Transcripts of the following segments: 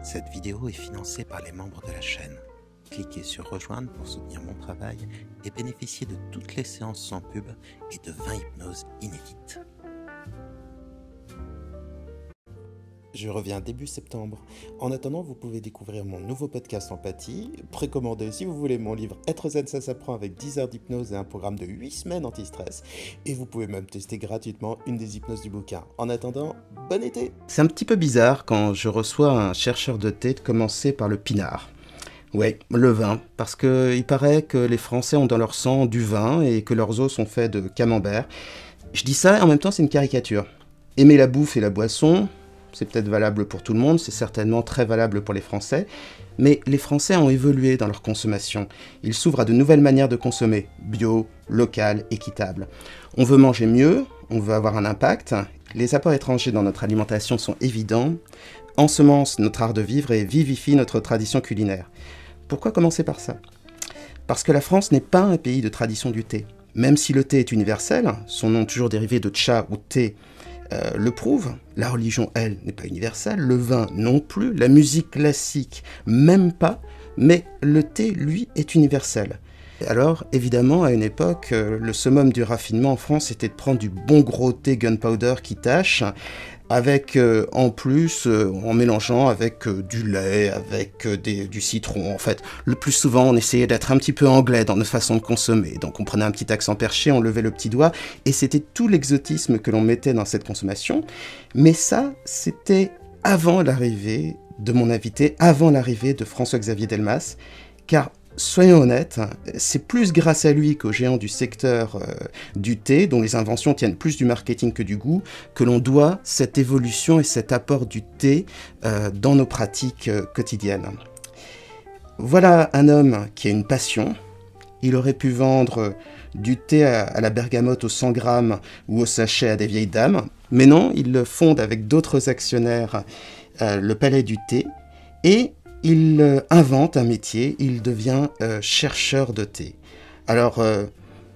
Cette vidéo est financée par les membres de la chaîne. Cliquez sur rejoindre pour soutenir mon travail et bénéficier de toutes les séances sans pub et de 20 hypnoses inédites. Je reviens début septembre. En attendant, vous pouvez découvrir mon nouveau podcast Empathie, précommandé si vous voulez mon livre Être zen, ça s'apprend avec 10 heures d'hypnose et un programme de 8 semaines anti-stress. Et vous pouvez même tester gratuitement une des hypnoses du bouquin. En attendant, bon été! C'est un petit peu bizarre quand je reçois un chercheur de thé de commencer par le pinard. Ouais, le vin, parce qu'il paraît que les Français ont dans leur sang du vin et que leurs os sont faits de camembert. Je dis ça et en même temps c'est une caricature. Aimer la bouffe et la boisson, c'est peut-être valable pour tout le monde, c'est certainement très valable pour les Français, mais les Français ont évolué dans leur consommation. Ils s'ouvrent à de nouvelles manières de consommer, bio, local, équitable. On veut manger mieux, on veut avoir un impact, les apports étrangers dans notre alimentation sont évidents, ensemencent notre art de vivre et vivifient notre tradition culinaire. Pourquoi commencer par ça ? Parce que la France n'est pas un pays de tradition du thé. Même si le thé est universel, son nom toujours dérivé de cha ou thé, le prouve, la religion, elle, n'est pas universelle, le vin non plus, la musique classique, même pas, mais le thé, lui, est universel. Alors, évidemment, à une époque, le summum du raffinement en France était de prendre du bon gros thé gunpowder qui tâche, avec, en plus, en mélangeant avec du lait, avec du citron. En fait, le plus souvent, on essayait d'être un petit peu anglais dans notre façon de consommer. Donc, on prenait un petit accent perché, on levait le petit doigt, et c'était tout l'exotisme que l'on mettait dans cette consommation. Mais ça, c'était avant l'arrivée de mon invité, avant l'arrivée de François-Xavier Delmas, car soyons honnêtes, c'est plus grâce à lui qu'aux géants du secteur du thé, dont les inventions tiennent plus du marketing que du goût, que l'on doit cette évolution et cet apport du thé dans nos pratiques quotidiennes. Voilà un homme qui a une passion. Il aurait pu vendre du thé à la bergamote aux 100 grammes ou au sachet à des vieilles dames, mais non, il le fonde avec d'autres actionnaires le Palais du thé, et il invente un métier, il devient chercheur de thé. Alors,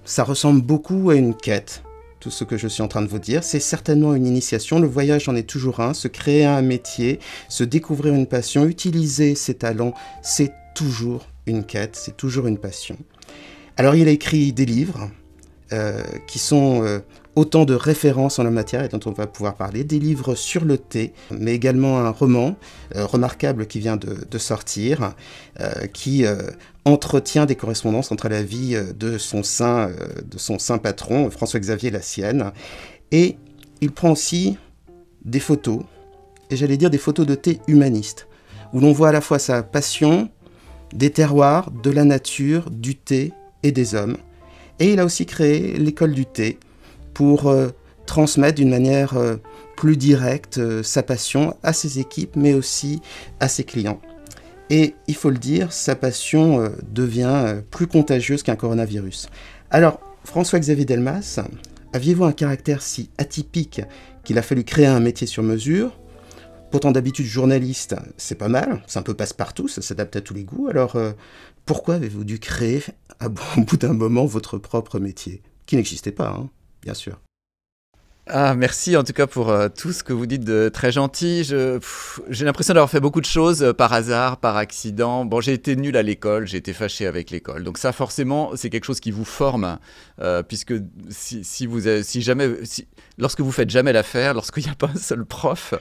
ça ressemble beaucoup à une quête, tout ce que je suis en train de vous dire. C'est certainement une initiation, le voyage en est toujours un, se créer un métier, se découvrir une passion, utiliser ses talents, c'est toujours une quête, c'est toujours une passion. Alors, il a écrit des livres qui sont autant de références en la matière et dont on va pouvoir parler, des livres sur le thé, mais également un roman remarquable qui vient de sortir, qui entretient des correspondances entre la vie de son saint patron, François-Xavier et la sienne. Et il prend aussi des photos, et j'allais dire des photos de thé humanistes, où l'on voit à la fois sa passion des terroirs, de la nature, du thé et des hommes. Et il a aussi créé l'école du thé pour transmettre d'une manière plus directe sa passion à ses équipes, mais aussi à ses clients. Et il faut le dire, sa passion devient plus contagieuse qu'un coronavirus. Alors, François-Xavier Delmas, aviez-vous un caractère si atypique qu'il a fallu créer un métier sur mesure ? Pourtant, d'habitude, journaliste, c'est pas mal, c'est un peu passe-partout, ça s'adapte à tous les goûts. Alors, pourquoi avez-vous dû créer, au bout d'un moment, votre propre métier ? Qui n'existait pas, hein, bien sûr. Ah, merci en tout cas pour tout ce que vous dites de très gentil. J'ai l'impression d'avoir fait beaucoup de choses par hasard, par accident. Bon, j'ai été nul à l'école, j'ai été fâché avec l'école. Donc ça, forcément, c'est quelque chose qui vous forme, puisque lorsque vous faites jamais l'affaire, lorsqu'il n'y a pas un seul prof,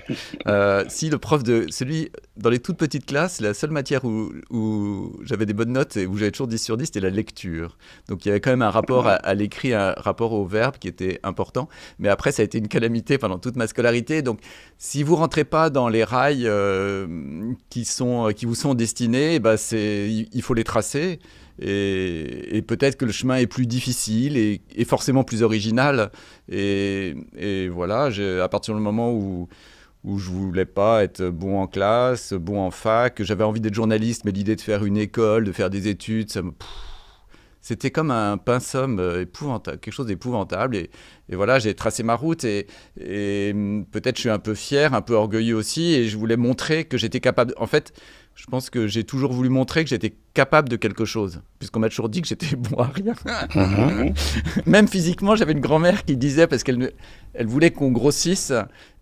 si le prof dans les toutes petites classes, la seule matière où j'avais des bonnes notes et où j'avais toujours 10 sur 10, c'était la lecture. Donc il y avait quand même un rapport à l'écrit, un rapport au verbe qui était important. Mais après, ça a été une calamité pendant toute ma scolarité. Donc, si vous ne rentrez pas dans les rails qui vous sont destinés, il faut les tracer. Et peut-être que le chemin est plus difficile et forcément plus original. Et voilà, à partir du moment où je ne voulais pas être bon en classe, bon en fac, que j'avais envie d'être journaliste, mais l'idée de faire une école, de faire des études, c'était comme un pinceau épouvantable, quelque chose d'épouvantable. Et voilà, j'ai tracé ma route et peut-être je suis un peu fier, un peu orgueilleux aussi. Et je voulais montrer que j'étais capable. En fait, je pense que j'ai toujours voulu montrer que j'étais capable de quelque chose. Puisqu'on m'a toujours dit que j'étais bon à rien. Même physiquement, j'avais une grand-mère qui disait, parce qu'elle voulait qu'on grossisse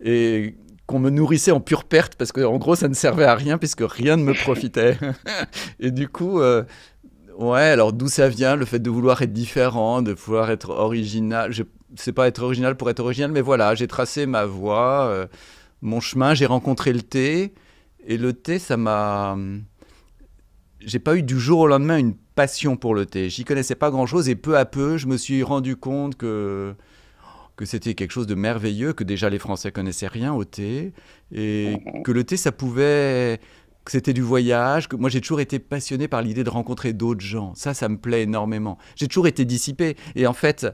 et qu'on me nourrissait en pure perte, parce qu'en gros, ça ne servait à rien, puisque rien ne me profitait. Et du coup, ouais, alors d'où ça vient, le fait de vouloir être différent, de vouloir être original. Je sais pas être original pour être original, mais voilà, j'ai tracé ma voie, mon chemin, j'ai rencontré le thé, et le thé, ça m'a... J'ai pas eu du jour au lendemain une passion pour le thé. J'y connaissais pas grand-chose, et peu à peu, je me suis rendu compte que c'était quelque chose de merveilleux, que déjà les Français connaissaient rien au thé, et que le thé, ça pouvait... que c'était du voyage, que moi j'ai toujours été passionné par l'idée de rencontrer d'autres gens. Ça me plaît énormément. J'ai toujours été dissipé. Et en fait,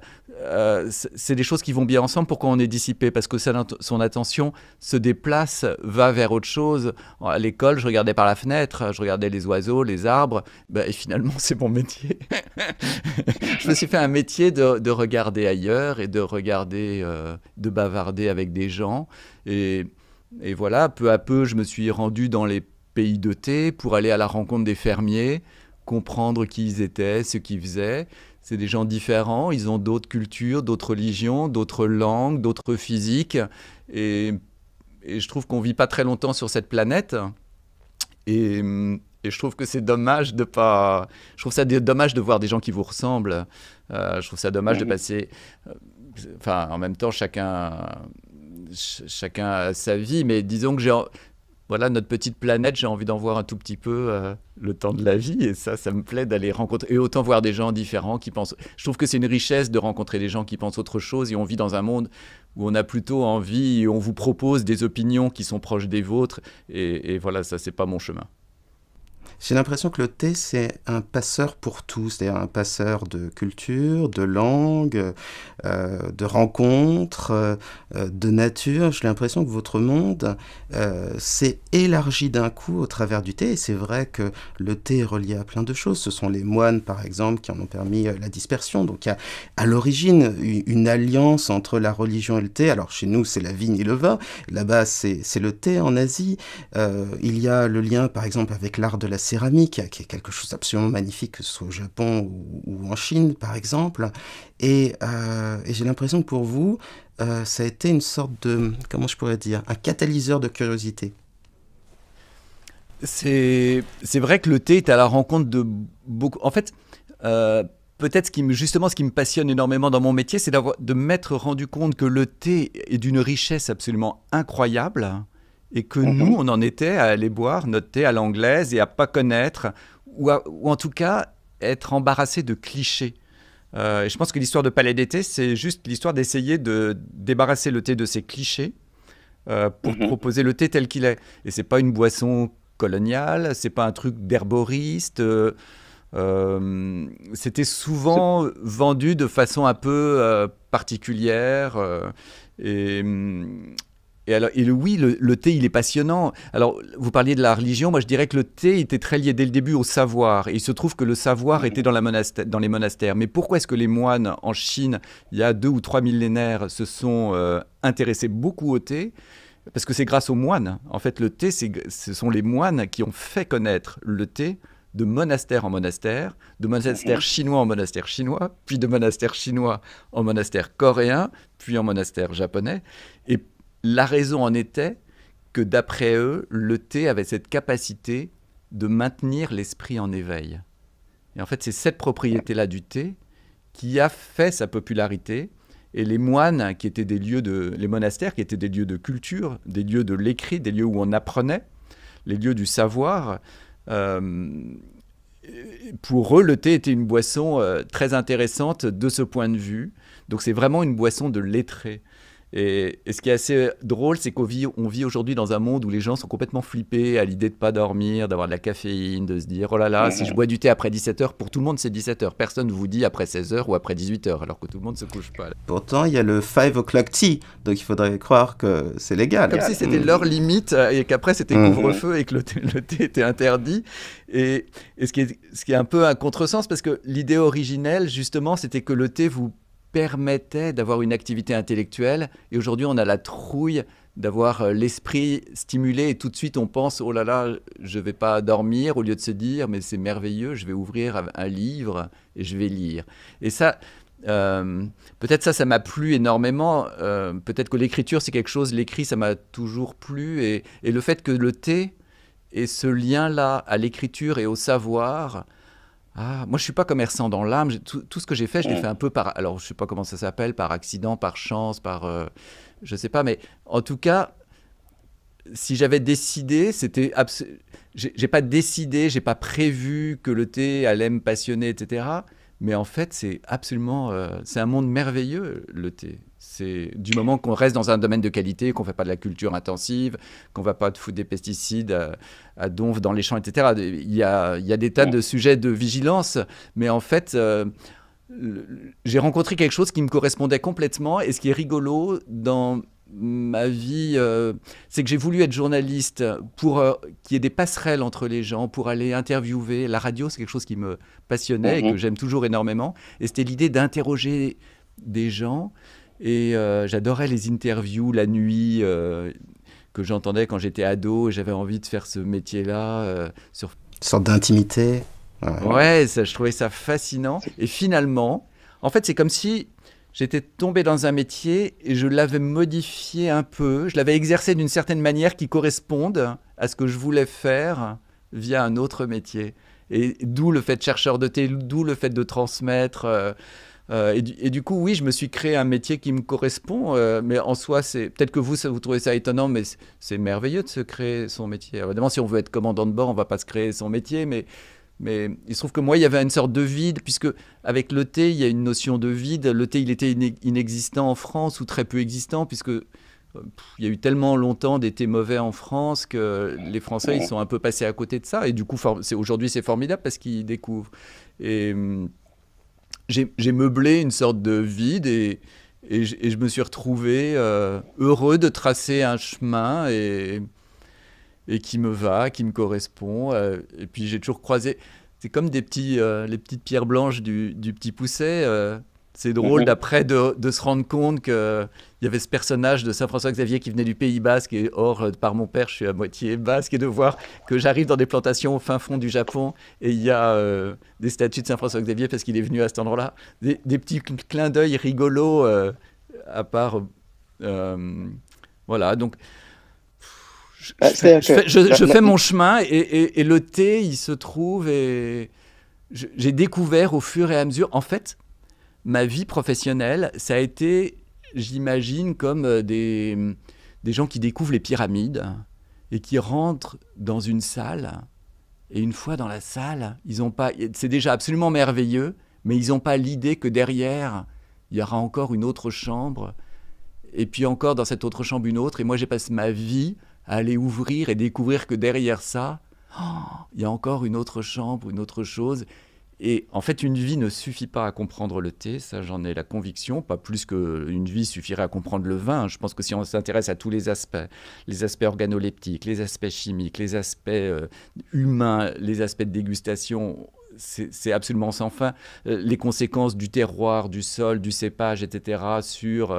c'est des choses qui vont bien ensemble. Pourquoi on est dissipé? Parce que son attention se déplace, va vers autre chose. À l'école, je regardais par la fenêtre, je regardais les oiseaux, les arbres. Et finalement, c'est mon métier. Je me suis fait un métier de regarder ailleurs et de regarder, de bavarder avec des gens. Et voilà, peu à peu, je me suis rendu dans les pays de thé pour aller à la rencontre des fermiers, comprendre qui ils étaient, ce qu'ils faisaient. C'est des gens différents, ils ont d'autres cultures, d'autres religions, d'autres langues, d'autres physiques. Et je trouve qu'on ne vit pas très longtemps sur cette planète. Et je trouve que c'est dommage de pas... Je trouve ça dommage de voir des gens qui vous ressemblent. Je trouve ça dommage de passer... Enfin, en même temps, chacun a sa vie, mais disons que voilà, notre petite planète, j'ai envie d'en voir un tout petit peu le temps de la vie, et ça me plaît d'aller rencontrer, et autant voir des gens différents qui pensent... Je trouve que c'est une richesse de rencontrer des gens qui pensent autre chose, et on vit dans un monde où on a plutôt envie, et on vous propose des opinions qui sont proches des vôtres, et voilà, ça, c'est pas mon chemin. J'ai l'impression que le thé, c'est un passeur pour tout, c'est-à-dire un passeur de culture, de langue, de rencontres, de nature. J'ai l'impression que votre monde s'est élargi d'un coup au travers du thé. Et c'est vrai que le thé est relié à plein de choses. Ce sont les moines, par exemple, qui en ont permis la dispersion. Donc il y a à l'origine une alliance entre la religion et le thé. Alors chez nous, c'est la vigne et le vin. Là-bas, c'est le thé en Asie. Il y a le lien, par exemple, avec l'art de la céramique, qui est quelque chose d'absolument magnifique, que ce soit au Japon ou en Chine, par exemple. Et j'ai l'impression que pour vous, ça a été une sorte de, comment je pourrais dire, un catalyseur de curiosité. C'est vrai que le thé est à la rencontre de beaucoup... En fait, peut-être justement ce qui me passionne énormément dans mon métier, c'est de m'être rendu compte que le thé est d'une richesse absolument incroyable, et que nous, on en était à aller boire notre thé à l'anglaise et à pas connaître, ou en tout cas être embarrassé de clichés. Et je pense que l'histoire de Palais d'été, c'est juste l'histoire d'essayer de débarrasser le thé de ses clichés pour proposer le thé tel qu'il est. Et c'est pas une boisson coloniale, c'est pas un truc d'herboriste. C'était souvent vendu de façon un peu particulière. Oui, le thé, il est passionnant. Alors, vous parliez de la religion. Moi, je dirais que le thé était très lié dès le début au savoir. Et il se trouve que le savoir était dans les monastères. Mais pourquoi est-ce que les moines en Chine, il y a 2 ou 3 millénaires, se sont intéressés beaucoup au thé? Parce que c'est grâce aux moines. En fait, le thé, ce sont les moines qui ont fait connaître le thé de monastère en monastère, de monastère chinois en monastère chinois, puis de monastère chinois en monastère coréen, puis en monastère japonais. Et la raison en était que, d'après eux, le thé avait cette capacité de maintenir l'esprit en éveil. Et en fait, c'est cette propriété-là du thé qui a fait sa popularité. Et les moines, qui étaient les monastères, qui étaient des lieux de culture, des lieux de l'écrit, des lieux où on apprenait, les lieux du savoir, pour eux, le thé était une boisson très intéressante de ce point de vue. Donc c'est vraiment une boisson de lettrés. Et ce qui est assez drôle, c'est qu'on vit aujourd'hui dans un monde où les gens sont complètement flippés à l'idée de ne pas dormir, d'avoir de la caféine, de se dire « Oh là là, si je bois du thé après 17h, pour tout le monde c'est 17h. Personne ne vous dit après 16h ou après 18h, alors que tout le monde ne se couche pas. » Pourtant, il y a le 5 o'clock tea, donc il faudrait croire que c'est légal. Comme si c'était leur limite et qu'après c'était couvre-feu et que le thé était interdit. Et ce qui est un peu un contresens, parce que l'idée originelle, justement, c'était que le thé vous permettait d'avoir une activité intellectuelle, et aujourd'hui on a la trouille d'avoir l'esprit stimulé et tout de suite on pense oh là là, je vais pas dormir, au lieu de se dire mais c'est merveilleux, je vais ouvrir un livre et je vais lire. Et ça, Peut-être ça m'a plu énormément. Peut-être que l'écriture, c'est quelque chose, l'écrit, ça m'a toujours plu. Et le fait que le thé ait ce lien-là à l'écriture et au savoir. Ah, moi, je suis pas commerçant dans l'âme. Tout ce que j'ai fait, je l'ai fait un peu par. Alors, je sais pas comment ça s'appelle, par accident, par chance, je sais pas. Mais en tout cas, si j'avais décidé, j'ai pas décidé, j'ai pas prévu que le thé allait me passionner, etc. Mais en fait, c'est absolument, c'est un monde merveilleux, le thé. C'est du moment qu'on reste dans un domaine de qualité, qu'on fait pas de la culture intensive, qu'on va pas foutre des pesticides à donf dans les champs, etc. Il y a des tas de sujets de vigilance, mais en fait, j'ai rencontré quelque chose qui me correspondait complètement. Et ce qui est rigolo dans ma vie, c'est que j'ai voulu être journaliste pour qu'il y ait des passerelles entre les gens, pour aller interviewer. La radio, c'est quelque chose qui me passionnait et que j'aime toujours énormément. Et c'était l'idée d'interroger des gens. Et j'adorais les interviews la nuit que j'entendais quand j'étais ado. Et j'avais envie de faire ce métier-là. Une sorte d'intimité. Ouais, je trouvais ça fascinant. Et finalement, en fait, c'est comme si j'étais tombé dans un métier et je l'avais modifié un peu. Je l'avais exercé d'une certaine manière qui corresponde à ce que je voulais faire via un autre métier. Et d'où le fait de chercheur de thé, d'où le fait de transmettre. Et du coup, oui, je me suis créé un métier qui me correspond. Mais en soi, peut-être que vous trouvez ça étonnant, mais c'est merveilleux de se créer son métier. Alors, évidemment, si on veut être commandant de bord, on ne va pas se créer son métier, mais il se trouve que moi, il y avait une sorte de vide, puisque avec le thé, il y a une notion de vide. Le thé, il était inexistant en France, ou très peu existant, puisque il y a eu tellement longtemps des thés mauvais en France que les Français, ils sont un peu passés à côté de ça. Et du coup, aujourd'hui, c'est formidable parce qu'ils découvrent. Et j'ai meublé une sorte de vide et je me suis retrouvé heureux de tracer un chemin et qui me va, qui me correspond. Et puis j'ai toujours croisé, c'est comme les petites pierres blanches du Petit Poucet. C'est drôle d'après de se rendre compte qu'il y avait ce personnage de Saint-François-Xavier qui venait du Pays Basque, et or, par mon père, je suis à moitié basque, et de voir que j'arrive dans des plantations au fin fond du Japon, et il y a des statues de Saint-François-Xavier parce qu'il est venu à cet endroit-là. Des petits clins d'œil rigolos, à part... voilà, donc... Je fais mon chemin et le thé, il se trouve, et j'ai découvert au fur et à mesure, en fait, ma vie professionnelle, ça a été, j'imagine, comme des gens qui découvrent les pyramides et qui rentrent dans une salle, et une fois dans la salle, c'est déjà absolument merveilleux, mais ils n'ont pas l'idée que derrière, il y aura encore une autre chambre, et puis encore dans cette autre chambre une autre, et moi j'ai passé ma vie à aller ouvrir et découvrir que derrière ça, il y a encore une autre chambre, une autre chose. Et en fait, une vie ne suffit pas à comprendre le thé, ça j'en ai la conviction, pas plus qu'une vie suffirait à comprendre le vin. Je pense que si on s'intéresse à tous les aspects organoleptiques, les aspects chimiques, les aspects humains, les aspects de dégustation, c'est absolument sans fin. Les conséquences du terroir, du sol, du cépage, etc., sur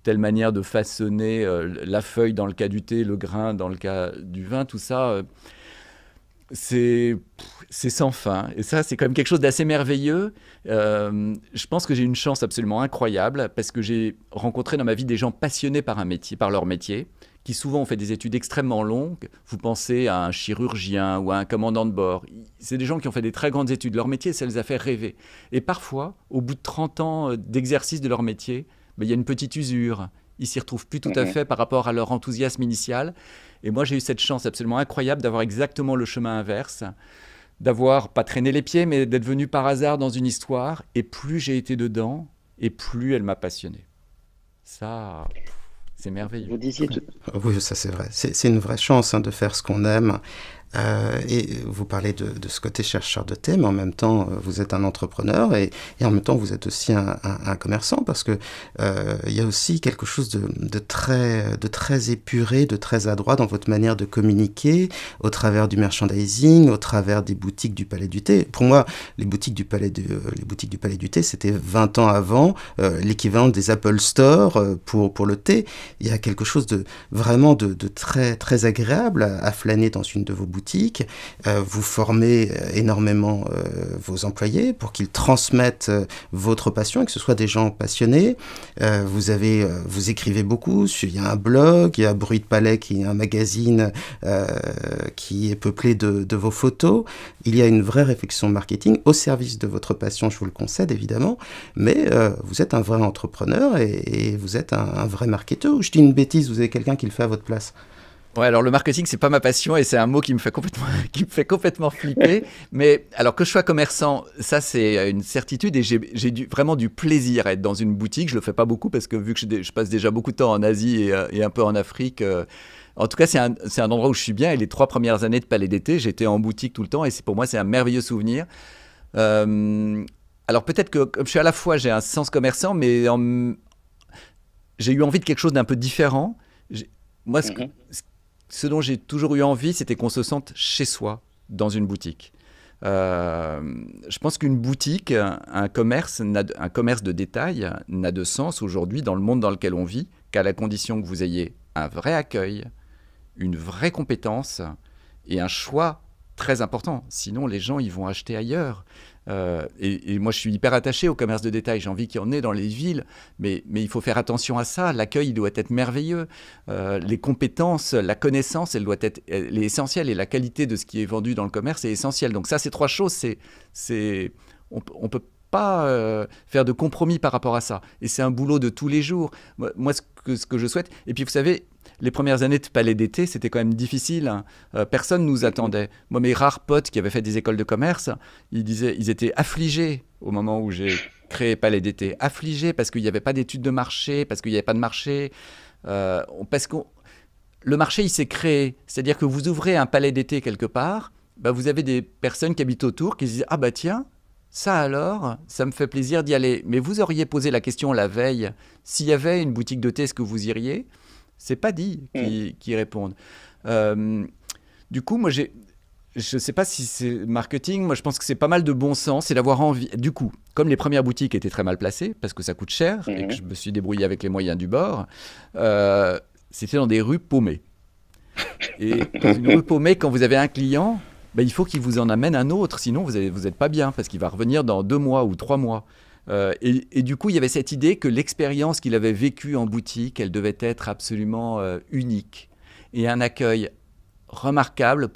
telle manière de façonner la feuille dans le cas du thé, le grain dans le cas du vin, tout ça, c'est sans fin. Et ça, c'est quand même quelque chose d'assez merveilleux. Je pense que j'ai une chance absolument incroyable parce que j'ai rencontré dans ma vie des gens passionnés par leur métier, qui souvent ont fait des études extrêmement longues. Vous pensez à un chirurgien ou à un commandant de bord. C'est des gens qui ont fait des très grandes études. Leur métier, ça les a fait rêver. Et parfois, au bout de 30 ans d'exercice de leur métier, il y a une petite usure. Ils ne s'y retrouvent plus tout à fait par rapport à leur enthousiasme initial. Et moi, j'ai eu cette chance absolument incroyable d'avoir exactement le chemin inverse, d'avoir pas traîné les pieds, mais d'être venu par hasard dans une histoire. Et plus j'ai été dedans, et plus elle m'a passionné. Ça... c'est merveilleux. Vous disiez... Oui, ça c'est vrai. C'est une vraie chance de faire ce qu'on aime. Et vous parlez de ce côté chercheur de thé, mais en même temps, vous êtes un entrepreneur et en même temps, vous êtes aussi un commerçant parce que il y a aussi quelque chose de très épuré, de très adroit dans votre manière de communiquer au travers du merchandising, au travers des boutiques du Palais du Thé. Pour moi, les boutiques du Palais du Thé, c'était 20 ans avant l'équivalent des Apple Store pour le thé. Il y a quelque chose de vraiment de très, très agréable à flâner dans une de vos boutiques boutique. Vous formez énormément vos employés pour qu'ils transmettent votre passion et que ce soit des gens passionnés. Vous écrivez beaucoup, il y a un blog, il y a Bruit de Palais qui est un magazine qui est peuplé de vos photos. Il y a une vraie réflexion marketing au service de votre passion, je vous le concède évidemment, mais vous êtes un vrai entrepreneur et vous êtes un vrai marketeur. Ou je dis une bêtise, vous avez quelqu'un qui le fait à votre place? Ouais, alors le marketing, c'est pas ma passion et c'est un mot qui me fait complètement flipper. Mais alors que je sois commerçant, ça c'est une certitude et j'ai vraiment du plaisir à être dans une boutique. Je le fais pas beaucoup parce que vu que je passe déjà beaucoup de temps en Asie et un peu en Afrique, en tout cas c'est un endroit où je suis bien. Et les 3 premières années de Palais d'été, j'étais en boutique tout le temps et pour moi c'est un merveilleux souvenir. Alors peut-être que comme je suis à la fois, j'ai un sens commerçant, mais j'ai eu envie de quelque chose d'un peu différent. Moi, ce dont j'ai toujours eu envie, c'était qu'on se sente chez soi dans une boutique. Je pense qu'une boutique, un commerce de détail n'a de sens aujourd'hui dans le monde dans lequel on vit qu'à la condition que vous ayez un vrai accueil, une vraie compétence et un choix très important. Sinon, les gens, ils vont acheter ailleurs. Et moi, je suis hyper attaché au commerce de détail. J'ai envie qu'il y en ait dans les villes, mais il faut faire attention à ça. L'accueil, il doit être merveilleux. Les compétences, la connaissance, elle est essentielle. Et la qualité de ce qui est vendu dans le commerce est essentielle. Donc ça, ces 3 choses, on peut pas faire de compromis par rapport à ça. Et c'est un boulot de tous les jours. Moi, ce que je souhaite... Et puis, vous savez... Les premières années de Palais d'été, c'était quand même difficile. Personne ne nous attendait. Moi, mes rares potes qui avaient fait des écoles de commerce, ils étaient affligés au moment où j'ai créé Palais d'été. Affligés parce qu'il n'y avait pas d'études de marché, parce qu'il n'y avait pas de marché. Parce que le marché, il s'est créé. C'est-à-dire que vous ouvrez un Palais d'été quelque part, bah, vous avez des personnes qui habitent autour qui se disent « Ah bah tiens, ça alors, ça me fait plaisir d'y aller. » Mais vous auriez posé la question la veille, s'il y avait une boutique de thé, est-ce que vous iriez ? C'est pas dit qu'ils répondent. Du coup, moi, je ne sais pas si c'est marketing. Moi, je pense que c'est pas mal de bon sens et d'avoir envie. Du coup, comme les premières boutiques étaient très mal placées, parce que ça coûte cher et que je me suis débrouillé avec les moyens du bord, c'était dans des rues paumées. Et dans une rue paumée, quand vous avez un client, ben, il faut qu'il vous en amène un autre. Sinon, vous n'êtes pas bien parce qu'il va revenir dans 2 mois ou 3 mois. Et du coup, il y avait cette idée que l'expérience qu'il avait vécue en boutique, elle devait être absolument unique. Et un accueil remarquable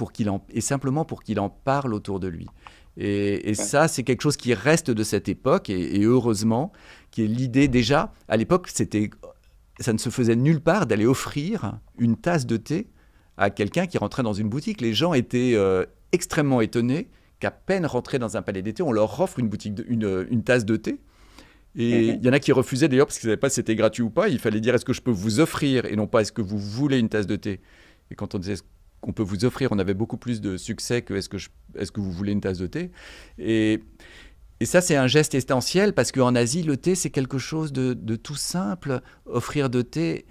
et simplement pour qu'il en parle autour de lui. Et ça, c'est quelque chose qui reste de cette époque, et heureusement, qui est l'idée déjà, à l'époque, ça ne se faisait nulle part d'aller offrir une tasse de thé à quelqu'un qui rentrait dans une boutique. Les gens étaient extrêmement étonnés qu'à peine rentrés dans un palais d'été, on leur offre une tasse de thé. Et il y en a qui refusaient d'ailleurs parce qu'ils ne savaient pas si c'était gratuit ou pas. Il fallait dire est-ce que je peux vous offrir et non pas est-ce que vous voulez une tasse de thé. Et quand on disait qu'on peut vous offrir, on avait beaucoup plus de succès que est-ce que vous voulez une tasse de thé. Et ça, c'est un geste essentiel parce qu'en Asie, le thé, c'est quelque chose de tout simple. Offrir du thé,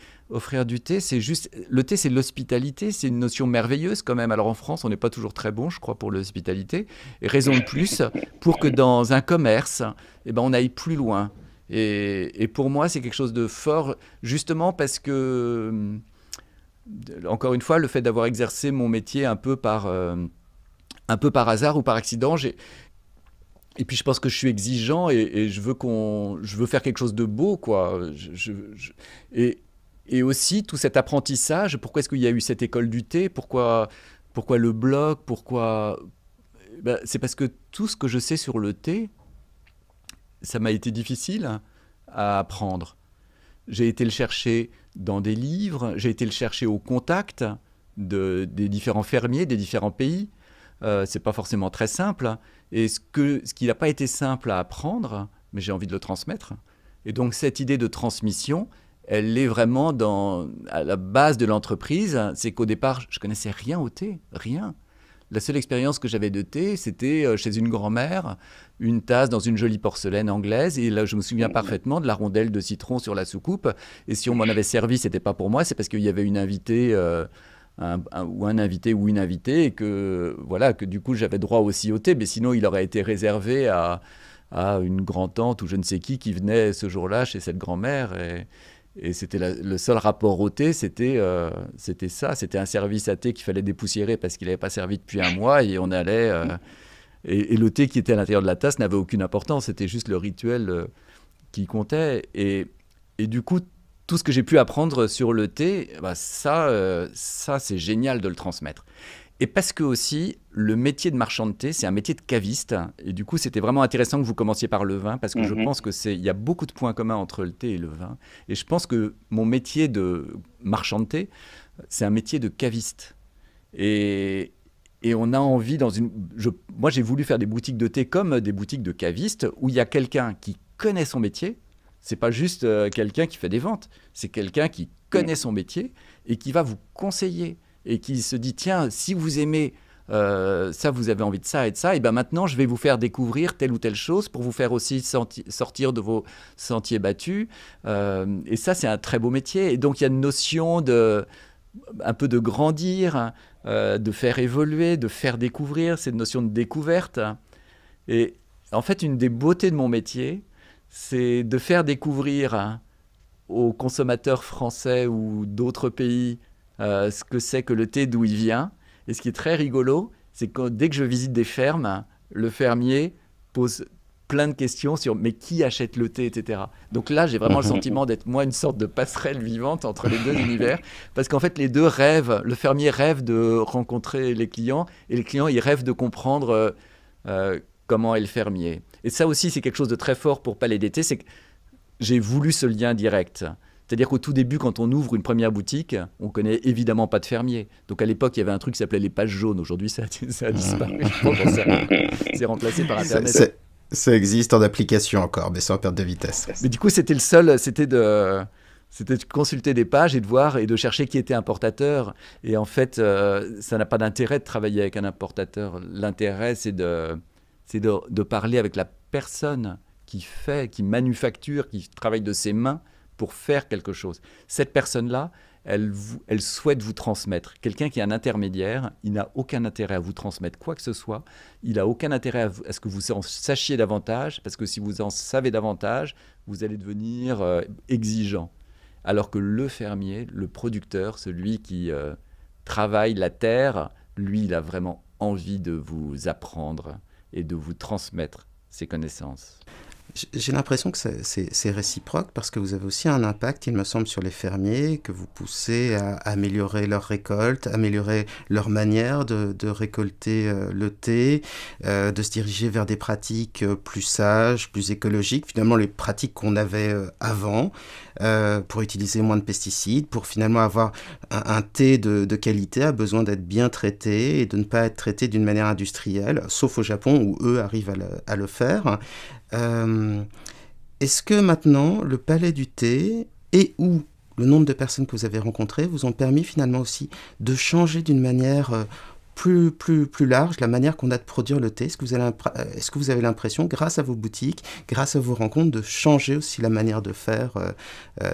c'est juste... Le thé, c'est l'hospitalité, c'est une notion merveilleuse quand même. Alors en France, on n'est pas toujours très bon, je crois, pour l'hospitalité. Et raison de plus pour que dans un commerce, eh ben, on aille plus loin. Et pour moi, c'est quelque chose de fort, justement parce que, encore une fois, le fait d'avoir exercé mon métier un peu par hasard ou par accident, et puis je pense que je suis exigeant et je veux faire quelque chose de beau, quoi. Et aussi tout cet apprentissage. Pourquoi est-ce qu'il y a eu cette école du thé ? Pourquoi le blog ? C'est parce que tout ce que je sais sur le thé, ça m'a été difficile à apprendre. J'ai été le chercher dans des livres, j'ai été le chercher au contact des différents fermiers, des différents pays. C'est pas forcément très simple. Et ce qui n'a pas été simple à apprendre, mais j'ai envie de le transmettre. Et donc cette idée de transmission, elle est vraiment à la base de l'entreprise. C'est qu'au départ, je connaissais rien au thé, rien. La seule expérience que j'avais de thé, c'était chez une grand-mère, une tasse dans une jolie porcelaine anglaise. Et là, je me souviens parfaitement de la rondelle de citron sur la soucoupe. Et si on m'en avait servi, c'était pas pour moi, c'est parce qu'il y avait une invitée... un invité ou une invitée et que du coup j'avais droit aussi au thé, mais sinon il aurait été réservé à une grand-tante ou je ne sais qui venait ce jour-là chez cette grand-mère Et c'était le seul rapport au thé, c'était ça. C'était un service à thé qu'il fallait dépoussiérer parce qu'il n'avait pas servi depuis un mois et on allait... et le thé qui était à l'intérieur de la tasse n'avait aucune importance. C'était juste le rituel qui comptait. Et du coup, tout ce que j'ai pu apprendre sur le thé, bah ça, c'est génial de le transmettre. Et parce que aussi, le métier de marchand de thé, c'est un métier de caviste. Et du coup, c'était vraiment intéressant que vous commenciez par le vin, parce que je pense qu'il y a beaucoup de points communs entre le thé et le vin. Et je pense que mon métier de marchand de thé, c'est un métier de caviste. Et on a envie, moi, j'ai voulu faire des boutiques de thé comme des boutiques de cavistes, où il y a quelqu'un qui connaît son métier. C'est pas juste quelqu'un qui fait des ventes. C'est quelqu'un qui connaît son métier et qui va vous conseiller. Et qui se dit, tiens, si vous aimez ça, vous avez envie de ça et de ça, et bien maintenant, je vais vous faire découvrir telle ou telle chose pour vous faire aussi sortir de vos sentiers battus. Et ça, c'est un très beau métier. Et donc, il y a une notion un peu de grandir, de faire évoluer, de faire découvrir, cette notion de découverte. Et en fait, une des beautés de mon métier, c'est de faire découvrir aux consommateurs français ou d'autres pays ce que c'est que le thé, d'où il vient. Et ce qui est très rigolo, c'est que dès que je visite des fermes, le fermier pose plein de questions sur mais qui achète le thé, etc. Donc là, j'ai vraiment le sentiment d'être moi une sorte de passerelle vivante entre les deux univers, parce qu'en fait, les deux rêvent. Le fermier rêve de rencontrer les clients, et les clients, ils rêvent de comprendre comment est le fermier. Et ça aussi, c'est quelque chose de très fort pour Palais d'été, c'est que j'ai voulu ce lien direct. C'est-à-dire qu'au tout début, quand on ouvre une première boutique, on ne connaît évidemment pas de fermier. Donc à l'époque, il y avait un truc qui s'appelait les pages jaunes. Aujourd'hui, ça a disparu. C'est remplacé par Internet. Ça existe en application encore, mais sans perte de vitesse. Mais du coup, c'était le seul, c'était de consulter des pages et de voir et de chercher qui était importateur. Et en fait, ça n'a pas d'intérêt de travailler avec un importateur. L'intérêt, c'est de parler avec la personne qui manufacture, qui travaille de ses mains pour faire quelque chose. Cette personne-là, elle souhaite vous transmettre. Quelqu'un qui est un intermédiaire, il n'a aucun intérêt à vous transmettre quoi que ce soit. Il n'a aucun intérêt à ce que vous en sachiez davantage, parce que si vous en savez davantage, vous allez devenir exigeant. Alors que le fermier, le producteur, celui qui travaille la terre, lui, il a vraiment envie de vous apprendre et de vous transmettre ses connaissances. J'ai l'impression que c'est réciproque parce que vous avez aussi un impact, il me semble, sur les fermiers, que vous poussez à améliorer leur récolte, améliorer leur manière de récolter le thé, de se diriger vers des pratiques plus sages, plus écologiques, finalement les pratiques qu'on avait avant, pour utiliser moins de pesticides, pour finalement avoir un thé de qualité a besoin d'être bien traité et de ne pas être traité d'une manière industrielle, sauf au Japon où eux arrivent à le faire. Est-ce que maintenant, le Palais du thé et ou le nombre de personnes que vous avez rencontrées vous ont permis finalement aussi de changer d'une manière plus large la manière qu'on a de produire le thé? Est-ce que vous avez l'impression, grâce à vos boutiques, grâce à vos rencontres, de changer aussi la manière de faire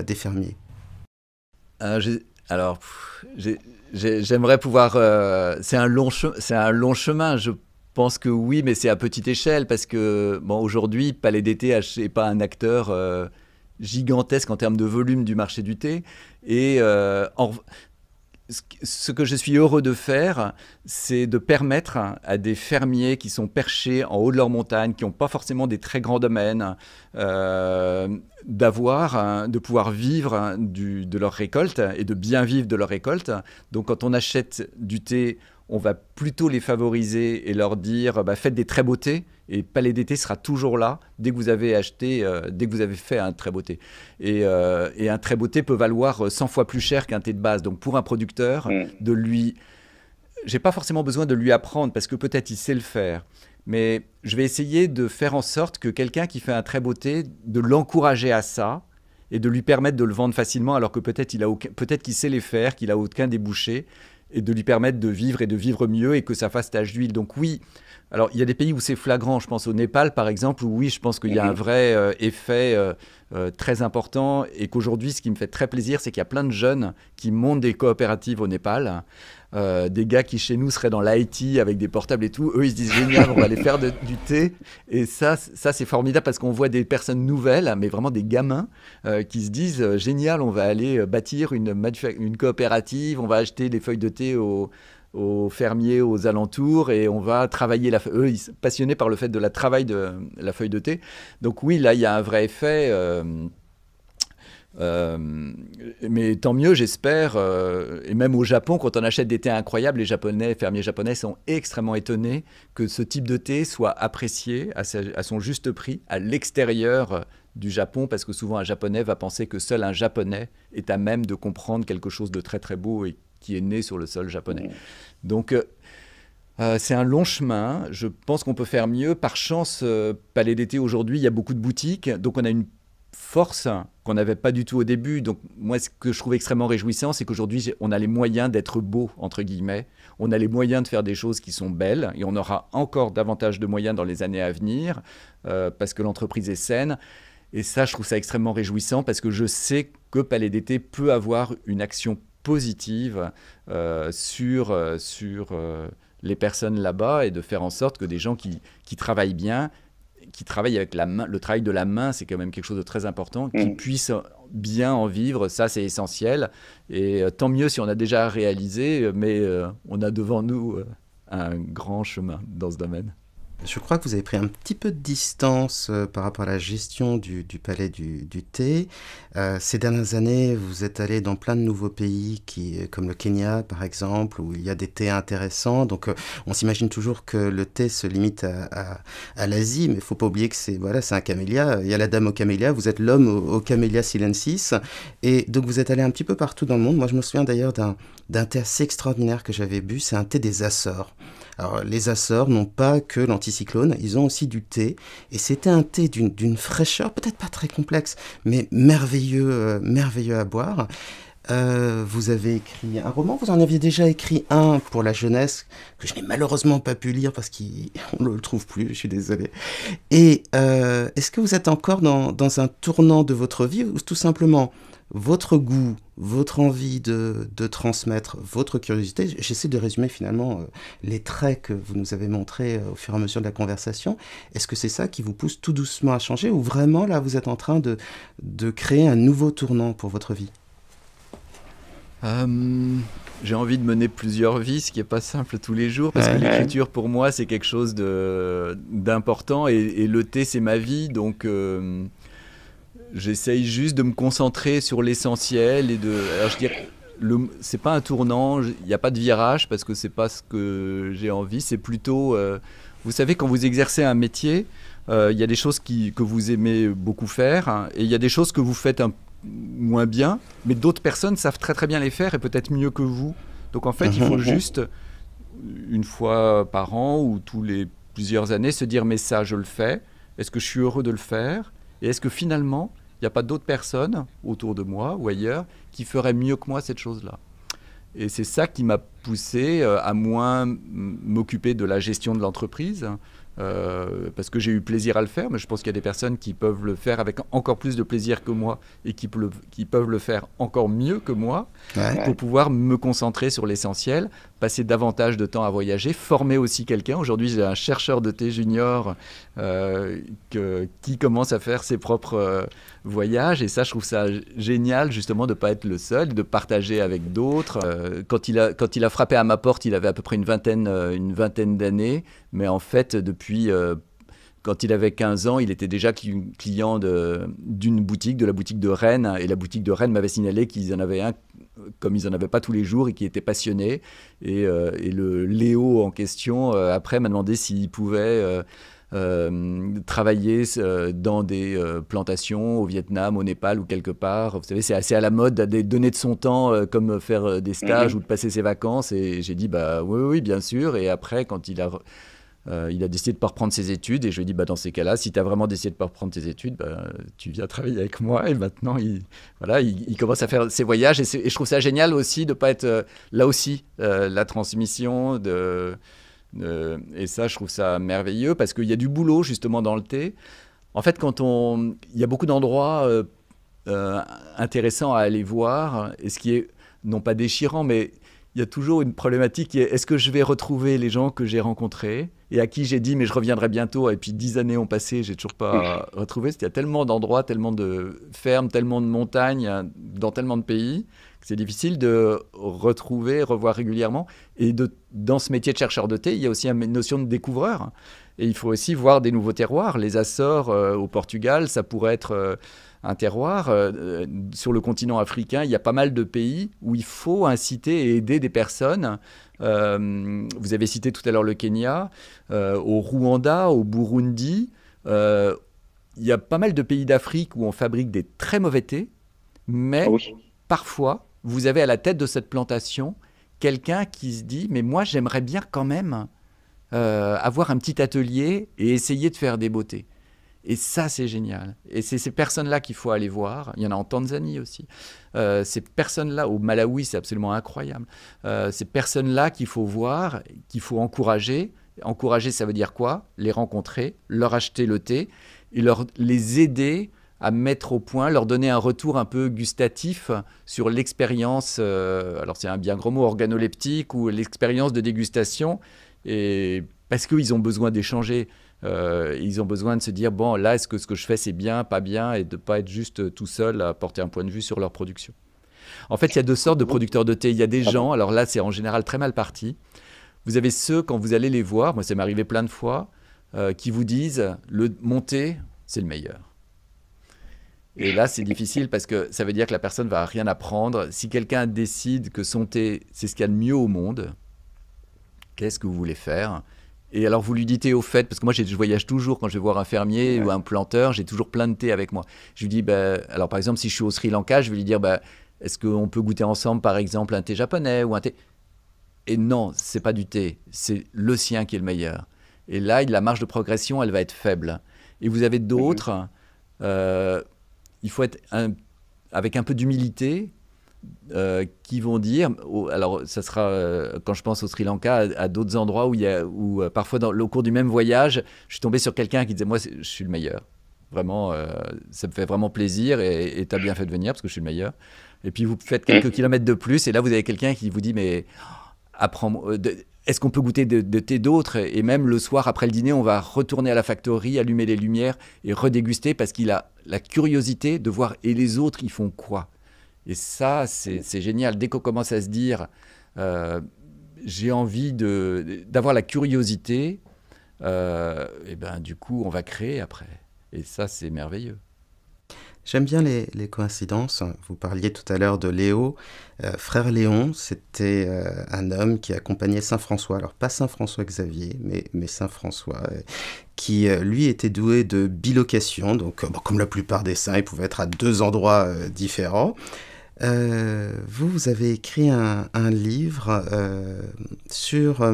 des fermiers? J'aimerais pouvoir... c'est un long chemin, je pense que oui, mais c'est à petite échelle parce que aujourd'hui, Palais d'été n'est pas un acteur gigantesque en termes de volume du marché du thé. Et ce que je suis heureux de faire, c'est de permettre à des fermiers qui sont perchés en haut de leur montagne, qui n'ont pas forcément des très grands domaines, de pouvoir vivre de leur récolte et de bien vivre de leur récolte. Donc quand on achète du thé, on va plutôt les favoriser et leur dire faites des très beaux thés et Palais d'été sera toujours là dès que vous avez fait un très beau thé. Et un très beau thé peut valoir 100 fois plus cher qu'un thé de base. Donc pour un producteur, j'ai pas forcément besoin de lui apprendre parce que peut-être il sait le faire. Mais je vais essayer de faire en sorte que quelqu'un qui fait un très beau thé, de l'encourager à ça et de lui permettre de le vendre facilement alors que peut-être qu'il sait les faire, qu'il a aucun débouché, et de lui permettre de vivre et de vivre mieux et que ça fasse tache d'huile. Donc oui, Alors, il y a des pays où c'est flagrant. Je pense au Népal, par exemple, où oui, je pense qu'il y a un vrai effet très important. Et qu'aujourd'hui, ce qui me fait très plaisir, c'est qu'il y a plein de jeunes qui montent des coopératives au Népal. Des gars qui, chez nous, seraient dans l'IT avec des portables et tout. Eux, ils se disent génial, on va aller faire du thé. Et ça c'est formidable parce qu'on voit des personnes nouvelles, mais vraiment des gamins qui se disent génial, on va aller bâtir une coopérative, on va acheter des feuilles de thé aux fermiers aux alentours et on va travailler eux ils sont passionnés par le fait de la travail de la feuille de thé. Donc oui, là il y a un vrai effet mais tant mieux, j'espère. Et même au Japon, quand on achète des thés incroyables, les fermiers japonais sont extrêmement étonnés que ce type de thé soit apprécié à son juste prix à l'extérieur du Japon, parce que souvent un Japonais va penser que seul un Japonais est à même de comprendre quelque chose de très très beau et qui est né sur le sol japonais. Donc c'est un long chemin. Je pense qu'on peut faire mieux. Par chance, Palais d'été aujourd'hui, il y a beaucoup de boutiques, donc on a une force qu'on n'avait pas du tout au début. Donc moi, ce que je trouve extrêmement réjouissant, c'est qu'aujourd'hui, on a les moyens d'être beau, entre guillemets. On a les moyens de faire des choses qui sont belles et on aura encore davantage de moyens dans les années à venir parce que l'entreprise est saine. Et ça, je trouve ça extrêmement réjouissant parce que je sais que Palais d'été peut avoir une action positive sur les personnes là-bas et de faire en sorte que des gens qui travaillent bien, qui travaillent avec la main, le travail de la main, c'est quand même quelque chose de très important, qui puissent bien en vivre, ça c'est essentiel. Et tant mieux si on a déjà réalisé, mais on a devant nous un grand chemin dans ce domaine. Je crois que vous avez pris un petit peu de distance par rapport à la gestion du palais du thé. Ces dernières années, vous êtes allé dans plein de nouveaux pays, comme le Kenya par exemple, où il y a des thés intéressants. Donc on s'imagine toujours que le thé se limite à l'Asie, mais il ne faut pas oublier que c'est un camélia. Il y a la dame au camélia, vous êtes l'homme au Camellia sinensis. Et donc vous êtes allé un petit peu partout dans le monde. Moi je me souviens d'ailleurs d'un thé assez extraordinaire que j'avais bu, c'est un thé des Açores. Alors, les Açores n'ont pas que l'anticyclone, ils ont aussi du thé. Et c'était un thé d'une fraîcheur, peut-être pas très complexe, mais merveilleux à boire. Vous avez écrit un roman, vous en aviez déjà écrit un pour la jeunesse, que je n'ai malheureusement pas pu lire parce qu'on ne le trouve plus, je suis désolé. Et est-ce que vous êtes encore dans un tournant de votre vie, ou tout simplement votre goût, votre envie de transmettre, votre curiosité? J'essaie de résumer finalement les traits que vous nous avez montrés au fur et à mesure de la conversation. Est-ce que c'est ça qui vous pousse tout doucement à changer, ou vraiment là vous êtes en train de créer un nouveau tournant pour votre vie? J'ai envie de mener plusieurs vies, ce qui n'est pas simple tous les jours, parce que l'écriture pour moi c'est quelque chose d'important et le thé c'est ma vie, donc j'essaye juste de me concentrer sur l'essentiel et alors je dirais, c'est pas un tournant, il n'y a pas de virage parce que c'est pas ce que j'ai envie, c'est plutôt, vous savez, quand vous exercez un métier, il y a des choses que vous aimez beaucoup faire, hein, et il y a des choses que vous faites moins bien, mais d'autres personnes savent très très bien les faire et peut-être mieux que vous. Donc en fait, il faut juste une fois par an ou tous les plusieurs années se dire mais ça je le fais, est-ce que je suis heureux de le faire et est-ce que finalement il n'y a pas d'autres personnes autour de moi ou ailleurs qui feraient mieux que moi cette chose-là. Et c'est ça qui m'a poussé à moins m'occuper de la gestion de l'entreprise, parce que j'ai eu plaisir à le faire, mais je pense qu'il y a des personnes qui peuvent le faire avec encore plus de plaisir que moi et qui peuvent le faire encore mieux que moi, pour pouvoir me concentrer sur l'essentiel, passer davantage de temps à voyager, former aussi quelqu'un. Aujourd'hui, j'ai un chercheur de thé junior qui commence à faire ses propres voyages, et ça, je trouve ça génial justement de ne pas être le seul, de partager avec d'autres. Quand il a frappé à ma porte, il avait à peu près une vingtaine d'années, mais en fait, depuis quand il avait 15 ans, il était déjà client d'une boutique, de la boutique de Rennes. Et la boutique de Rennes m'avait signalé qu'ils en avaient un, comme ils n'en avaient pas tous les jours, et qui était passionné. Et le Léo en question, après, m'a demandé s'il pouvait travailler dans des plantations au Vietnam, au Népal ou quelque part. Vous savez, c'est assez à la mode de donner de son temps, comme faire des stages ou de passer ses vacances. Et j'ai dit, bah oui, bien sûr. Et après, quand il a décidé de ne pas reprendre ses études, et je lui ai dit, dans ces cas-là, si tu as vraiment décidé de ne pas reprendre tes études, tu viens travailler avec moi. Et maintenant, il commence à faire ses voyages. Et je trouve ça génial aussi de ne pas être là aussi, la transmission Et ça, je trouve ça merveilleux parce qu'il y a du boulot justement dans le thé. En fait, il y a beaucoup d'endroits intéressants à aller voir, et ce qui est non pas déchirant, mais il y a toujours une problématique qui est est-ce que je vais retrouver les gens que j'ai rencontrés et à qui j'ai dit mais je reviendrai bientôt, et puis 10 années ont passé, j'ai toujours pas retrouvé. Il y a tellement d'endroits, tellement de fermes, tellement de montagnes dans tellement de pays que c'est difficile de retrouver, revoir régulièrement. Et dans ce métier de chercheur de thé, il y a aussi une notion de découvreur. Et il faut aussi voir des nouveaux terroirs. Les Açores au Portugal, ça pourrait être un terroir. Sur le continent africain, il y a pas mal de pays où il faut inciter et aider des personnes. Vous avez cité tout à l'heure le Kenya, au Rwanda, au Burundi. Il y a pas mal de pays d'Afrique où on fabrique des très mauvais thés, mais parfois, vous avez à la tête de cette plantation quelqu'un qui se dit « mais moi, j'aimerais bien quand même avoir un petit atelier et essayer de faire des beaux thés ». Et ça, c'est génial. Et c'est ces personnes-là qu'il faut aller voir. Il y en a en Tanzanie aussi. Ces personnes-là, au Malawi, c'est absolument incroyable. Ces personnes-là qu'il faut voir, qu'il faut encourager. Encourager, ça veut dire quoi? Les rencontrer, leur acheter le thé et les aider à mettre au point, leur donner un retour un peu gustatif sur l'expérience, alors c'est un bien gros mot, organoleptique, ou l'expérience de dégustation, et parce qu'ils ont besoin d'échanger. Ils ont besoin de se dire, bon, là, est-ce que ce que je fais, c'est bien, pas bien, et de ne pas être juste tout seul à porter un point de vue sur leur production. En fait, il y a deux sortes de producteurs de thé. Il y a des gens, alors là, c'est en général très mal parti. Vous avez ceux, quand vous allez les voir, moi, ça m'est arrivé plein de fois, qui vous disent, mon thé, c'est le meilleur. Et là, c'est difficile parce que ça veut dire que la personne ne va rien apprendre. Si quelqu'un décide que son thé, c'est ce qu'il y a de mieux au monde, qu'est-ce que vous voulez faire? Et alors, vous lui dites au fait, parce que moi, je voyage toujours quand je vais voir un fermier ou un planteur, j'ai toujours plein de thé avec moi. Je lui dis, alors par exemple, si je suis au Sri Lanka, je vais lui dire, est-ce qu'on peut goûter ensemble, par exemple, un thé japonais ou un thé... Et non, c'est pas du thé, c'est le sien qui est le meilleur. Et là, la marge de progression, elle va être faible. Et vous avez d'autres, il faut être avec un peu d'humilité, qui vont dire, alors ça sera quand je pense au Sri Lanka, à d'autres endroits où parfois au cours du même voyage, je suis tombé sur quelqu'un qui disait, moi je suis le meilleur. Vraiment, ça me fait vraiment plaisir et tu as bien fait de venir parce que je suis le meilleur. Et puis vous faites quelques kilomètres de plus et là vous avez quelqu'un qui vous dit, mais est-ce qu'on peut goûter de thé d'autres? Et même le soir, après le dîner, on va retourner à la factory, allumer les lumières et redéguster parce qu'il a la curiosité de voir et les autres, ils font quoi? Et ça, c'est génial. Dès qu'on commence à se dire, j'ai envie d'avoir la curiosité, et du coup, on va créer après. Et ça, c'est merveilleux. J'aime bien les coïncidences. Vous parliez tout à l'heure de Léo. Frère Léon, c'était un homme qui accompagnait Saint François. Alors, pas Saint François Xavier, mais Saint François, qui, lui, était doué de bilocation. Donc, comme la plupart des saints, il pouvait être à deux endroits différents. Vous avez écrit un livre sur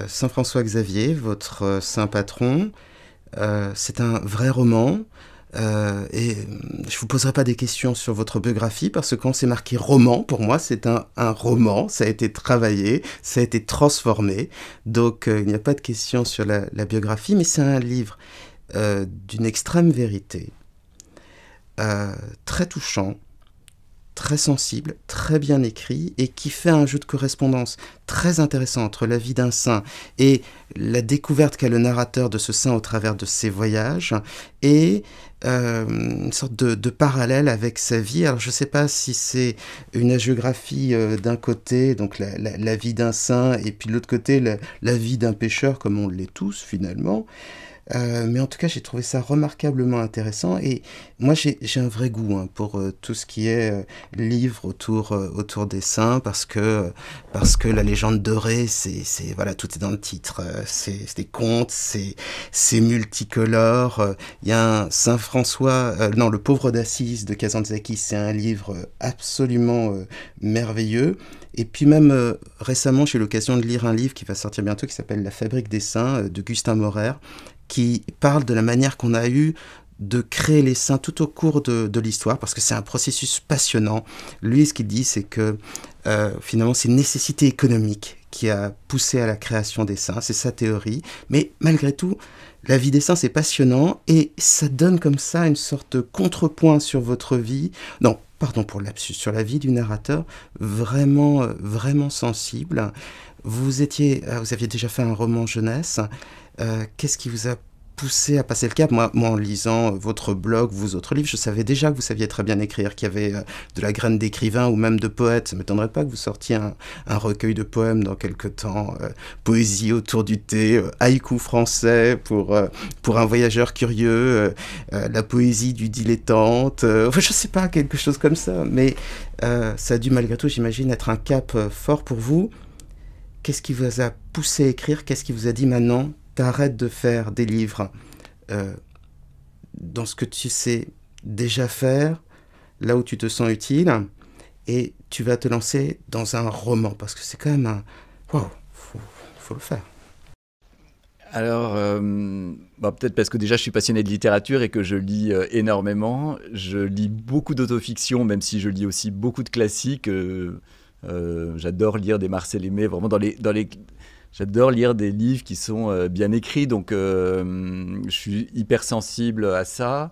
Saint François Xavier, votre saint patron. C'est un vrai roman. Et je vous poserai pas des questions sur votre biographie parce que quand c'est marqué roman, pour moi c'est un roman, ça a été travaillé, ça a été transformé, donc il n'y a pas de questions sur la biographie, mais c'est un livre d'une extrême vérité, très touchant, très sensible, très bien écrit et qui fait un jeu de correspondance très intéressant entre la vie d'un saint et la découverte qu'a le narrateur de ce saint au travers de ses voyages et une sorte de parallèle avec sa vie. Alors je ne sais pas si c'est une hagiographie d'un côté, donc la vie d'un saint, et puis de l'autre côté la vie d'un pécheur comme on l'est tous finalement. Mais en tout cas, j'ai trouvé ça remarquablement intéressant et moi, j'ai un vrai goût pour tout ce qui est livre autour des saints parce que la légende dorée, c'est voilà, tout est dans le titre. C'est des contes, c'est multicolore. Il y a un Saint François, non, Le Pauvre d'Assise de Kazantzakis, c'est un livre absolument merveilleux. Et puis même récemment, j'ai eu l'occasion de lire un livre qui va sortir bientôt qui s'appelle La Fabrique des Saints de Gustin Morer, qui parle de la manière qu'on a eu de créer les saints tout au cours de l'histoire, parce que c'est un processus passionnant. Lui, ce qu'il dit, c'est que finalement, c'est une nécessité économique qui a poussé à la création des saints, c'est sa théorie. Mais malgré tout, la vie des saints, c'est passionnant, et ça donne comme ça une sorte de contrepoint sur votre vie. Non, pardon pour le lapsus, sur la vie du narrateur, vraiment, vraiment sensible. Vous aviez déjà fait un roman jeunesse. Qu'est-ce qui vous a poussé à passer le cap? Moi, en lisant votre blog, vos autres livres, je savais déjà que vous saviez très bien écrire, qu'il y avait de la graine d'écrivain ou même de poète. Ça ne m'étonnerait pas que vous sortiez un recueil de poèmes dans quelque temps. Poésie autour du thé, haïku français pour un voyageur curieux, la poésie du dilettante, je ne sais pas, quelque chose comme ça. Mais ça a dû malgré tout, j'imagine, être un cap fort pour vous. Qu'est-ce qui vous a poussé à écrire? Qu'est-ce qui vous a dit maintenant? T'arrêtes de faire des livres dans ce que tu sais déjà faire, là où tu te sens utile, et tu vas te lancer dans un roman, parce que c'est quand même un... Waouh, faut le faire. Alors, peut-être parce que déjà je suis passionné de littérature et que je lis énormément. Je lis beaucoup d'autofiction, même si je lis aussi beaucoup de classiques. J'adore lire des Marcel Aimé, vraiment j'adore lire des livres qui sont bien écrits, donc je suis hypersensible à ça.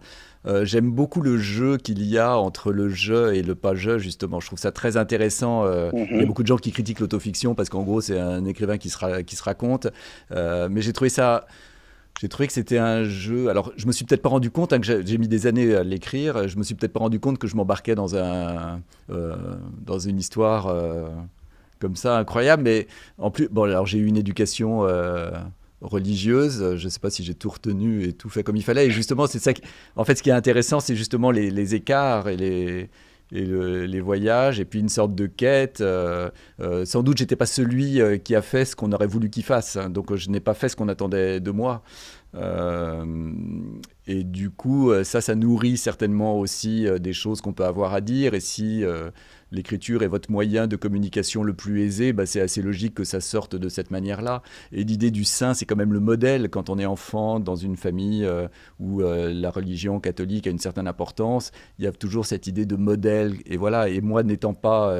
J'aime beaucoup le jeu qu'il y a entre le je et le pas-je, justement. Je trouve ça très intéressant. Il y a beaucoup de gens qui critiquent l'autofiction parce qu'en gros, c'est un écrivain qui se raconte. Mais j'ai trouvé que c'était un jeu. Alors, je me suis peut-être pas rendu compte, que j'ai mis des années à l'écrire. Je me suis peut-être pas rendu compte que je m'embarquais dans une histoire comme ça incroyable. Mais en plus, alors j'ai eu une éducation religieuse. Je sais pas si j'ai tout retenu et tout fait comme il fallait. Et justement, c'est ça. En fait, ce qui est intéressant, c'est justement les écarts et les voyages, et puis une sorte de quête. Sans doute, j'étais pas celui qui a fait ce qu'on aurait voulu qu'il fasse, hein, donc je n'ai pas fait ce qu'on attendait de moi. Et du coup, ça nourrit certainement aussi des choses qu'on peut avoir à dire. Et si l'écriture est votre moyen de communication le plus aisé, c'est assez logique que ça sorte de cette manière-là. Et l'idée du saint, c'est quand même le modèle. Quand on est enfant dans une famille où la religion catholique a une certaine importance, il y a toujours cette idée de modèle. Et voilà. Et moi, n'étant pas,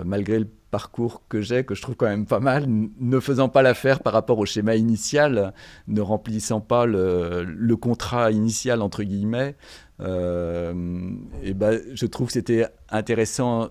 malgré le parcours que j'ai, que je trouve quand même pas mal, ne faisant pas l'affaire par rapport au schéma initial, ne remplissant pas le contrat initial, entre guillemets, je trouve que c'était intéressant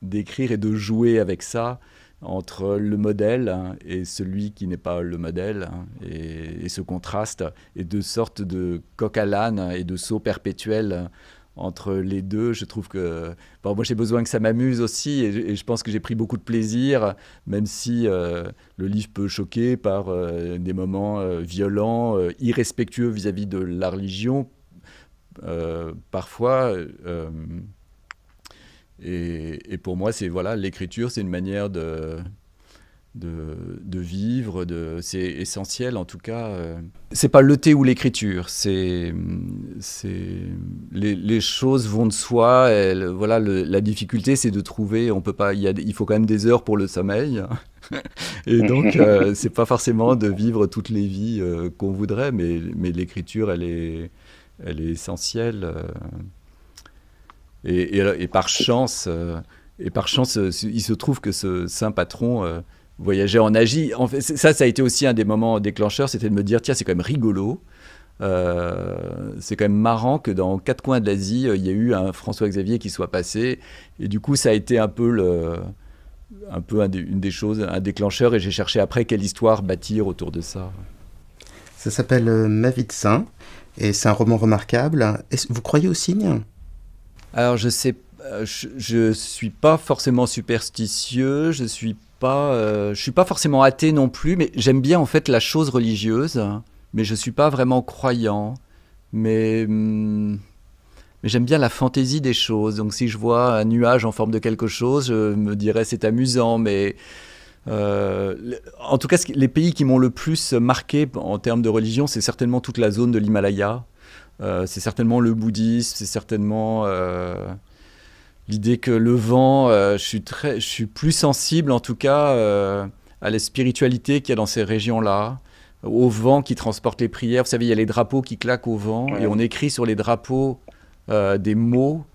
d'écrire et de jouer avec ça, entre le modèle et celui qui n'est pas le modèle, et ce contraste, et de sortes de coq à l'âne et de saut perpétuel entre les deux. Je trouve que moi j'ai besoin que ça m'amuse aussi, et je pense que j'ai pris beaucoup de plaisir, même si le livre peut choquer par des moments violents, irrespectueux vis-à-vis de la religion parfois. Et pour moi, l'écriture, c'est une manière de vivre, c'est essentiel en tout cas. C'est pas le thé ou l'écriture, les choses vont de soi. La difficulté, c'est de trouver. On peut pas, il faut quand même des heures pour le sommeil, et donc c'est pas forcément de vivre toutes les vies qu'on voudrait, mais l'écriture, elle est essentielle. Et par chance, il se trouve que ce saint patron voyageait en Asie. En fait, ça a été aussi un des moments déclencheurs, c'était de me dire, tiens, c'est quand même rigolo. C'est quand même marrant que dans 4 coins de l'Asie, il y a eu un François-Xavier qui soit passé. Et du coup, ça a été un peu une des choses, un déclencheur. Et j'ai cherché après quelle histoire bâtir autour de ça. Ça s'appelle Ma vie de saint. Et c'est un roman remarquable. Vous croyez aux signes ? Alors, je suis pas forcément superstitieux, je suis pas forcément athée non plus, mais j'aime bien en fait la chose religieuse, mais je suis pas vraiment croyant. Mais j'aime bien la fantaisie des choses. Donc, si je vois un nuage en forme de quelque chose, je me dirais c'est amusant, mais en tout cas, les pays qui m'ont le plus marqué en termes de religion, c'est certainement toute la zone de l'Himalaya. C'est certainement le bouddhisme, c'est certainement l'idée que le vent, je suis plus sensible en tout cas à la spiritualité qu'il y a dans ces régions-là. au vent qui transporte les prières. Vous savez, il y a les drapeaux qui claquent au vent et on écrit sur les drapeaux des mots,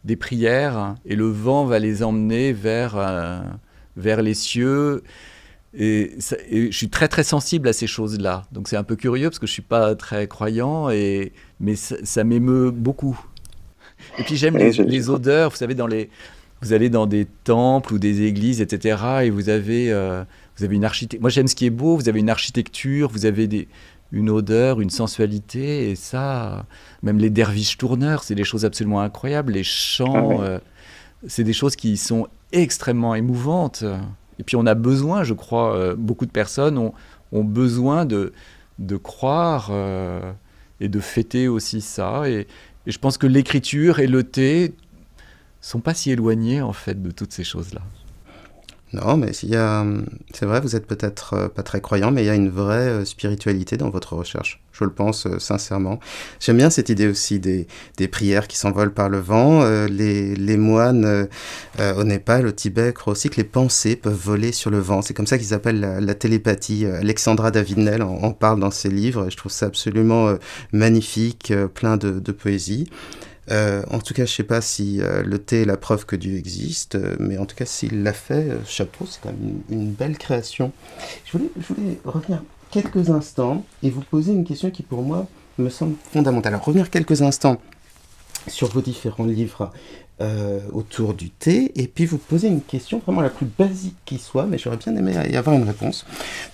des prières, et le vent va les emmener vers les cieux. Et je suis très très sensible à ces choses-là. Donc c'est un peu curieux parce que je suis pas très croyant, mais ça m'émeut beaucoup. Et puis j'aime les odeurs. Vous savez, vous allez dans des temples ou des églises, etc. Et vous avez une architecture. Moi j'aime ce qui est beau. Vous avez une architecture, vous avez une odeur, une sensualité. Et ça, même les derviches tourneurs, c'est des choses absolument incroyables. Les chants, c'est des choses qui sont extrêmement émouvantes. Et puis on a besoin, je crois, beaucoup de personnes ont besoin de croire et de fêter aussi ça. Et je pense que l'écriture et le thé sont pas si éloignés en fait de toutes ces choses-là. Non, mais c'est vrai, vous êtes peut-être pas très croyant, mais il y a une vraie spiritualité dans votre recherche. Je le pense sincèrement. J'aime bien cette idée aussi des prières qui s'envolent par le vent. Les moines au Népal, au Tibet, croient aussi que les pensées peuvent voler sur le vent. C'est comme ça qu'ils appellent la télépathie. Alexandra David-Néel en parle dans ses livres. Je trouve ça absolument magnifique, plein de poésie. En tout cas, je ne sais pas si le thé est la preuve que Dieu existe, mais en tout cas, s'il l'a fait, chapeau, c'est quand même une belle création. Je voulais revenir quelques instants et vous poser une question qui, pour moi, me semble fondamentale. Alors, revenir quelques instants sur vos différents livres autour du thé, et puis vous poser une question vraiment la plus basique qui soit, mais j'aurais bien aimé y avoir une réponse.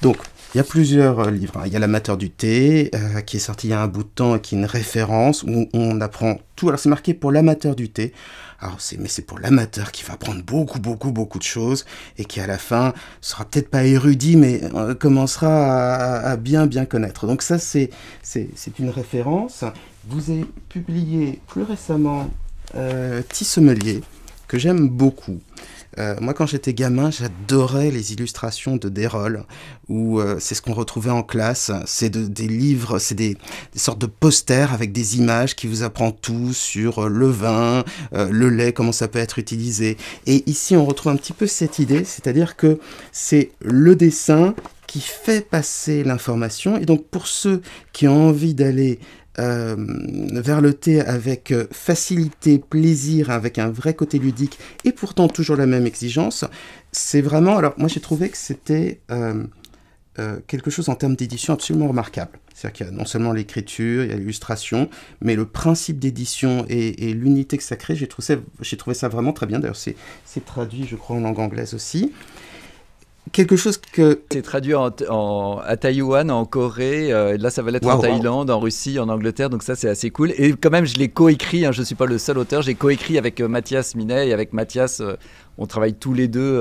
Donc, il y a plusieurs livres. Il y a L'amateur du thé, qui est sorti il y a un bout de temps, et qui est une référence où on apprend tout. Alors, c'est marqué pour l'amateur du thé. Alors, mais c'est pour l'amateur qui va apprendre beaucoup de choses, et qui, à la fin, sera peut-être pas érudit, mais commencera à bien connaître. Donc ça, c'est une référence. Vous avez publié plus récemment Tissomelier, que j'aime beaucoup. Moi, quand j'étais gamin, j'adorais les illustrations de Dérolle, où c'est ce qu'on retrouvait en classe. C'est des livres, c'est des sortes de posters avec des images qui vous apprennent tout sur le vin, le lait, comment ça peut être utilisé. Et ici, on retrouve un petit peu cette idée, c'est-à-dire que c'est le dessin qui fait passer l'information. Et donc, pour ceux qui ont envie d'aller vers le thé avec facilité, plaisir, avec un vrai côté ludique et pourtant toujours la même exigence, c'est vraiment... Alors moi j'ai trouvé que c'était quelque chose en termes d'édition absolument remarquable. C'est-à-dire qu'il y a non seulement l'écriture, il y a l'illustration, mais le principe d'édition et l'unité que ça crée, j'ai trouvé ça vraiment très bien. D'ailleurs c'est traduit je crois en langue anglaise aussi. Quelque chose que... C'est traduit à Taïwan, en Corée, là ça va l'être en Thaïlande, en Russie, en Angleterre, donc ça c'est assez cool. Et quand même je l'ai coécrit, je ne suis pas le seul auteur, j'ai coécrit avec Mathias Minet, et avec Mathias on travaille tous les deux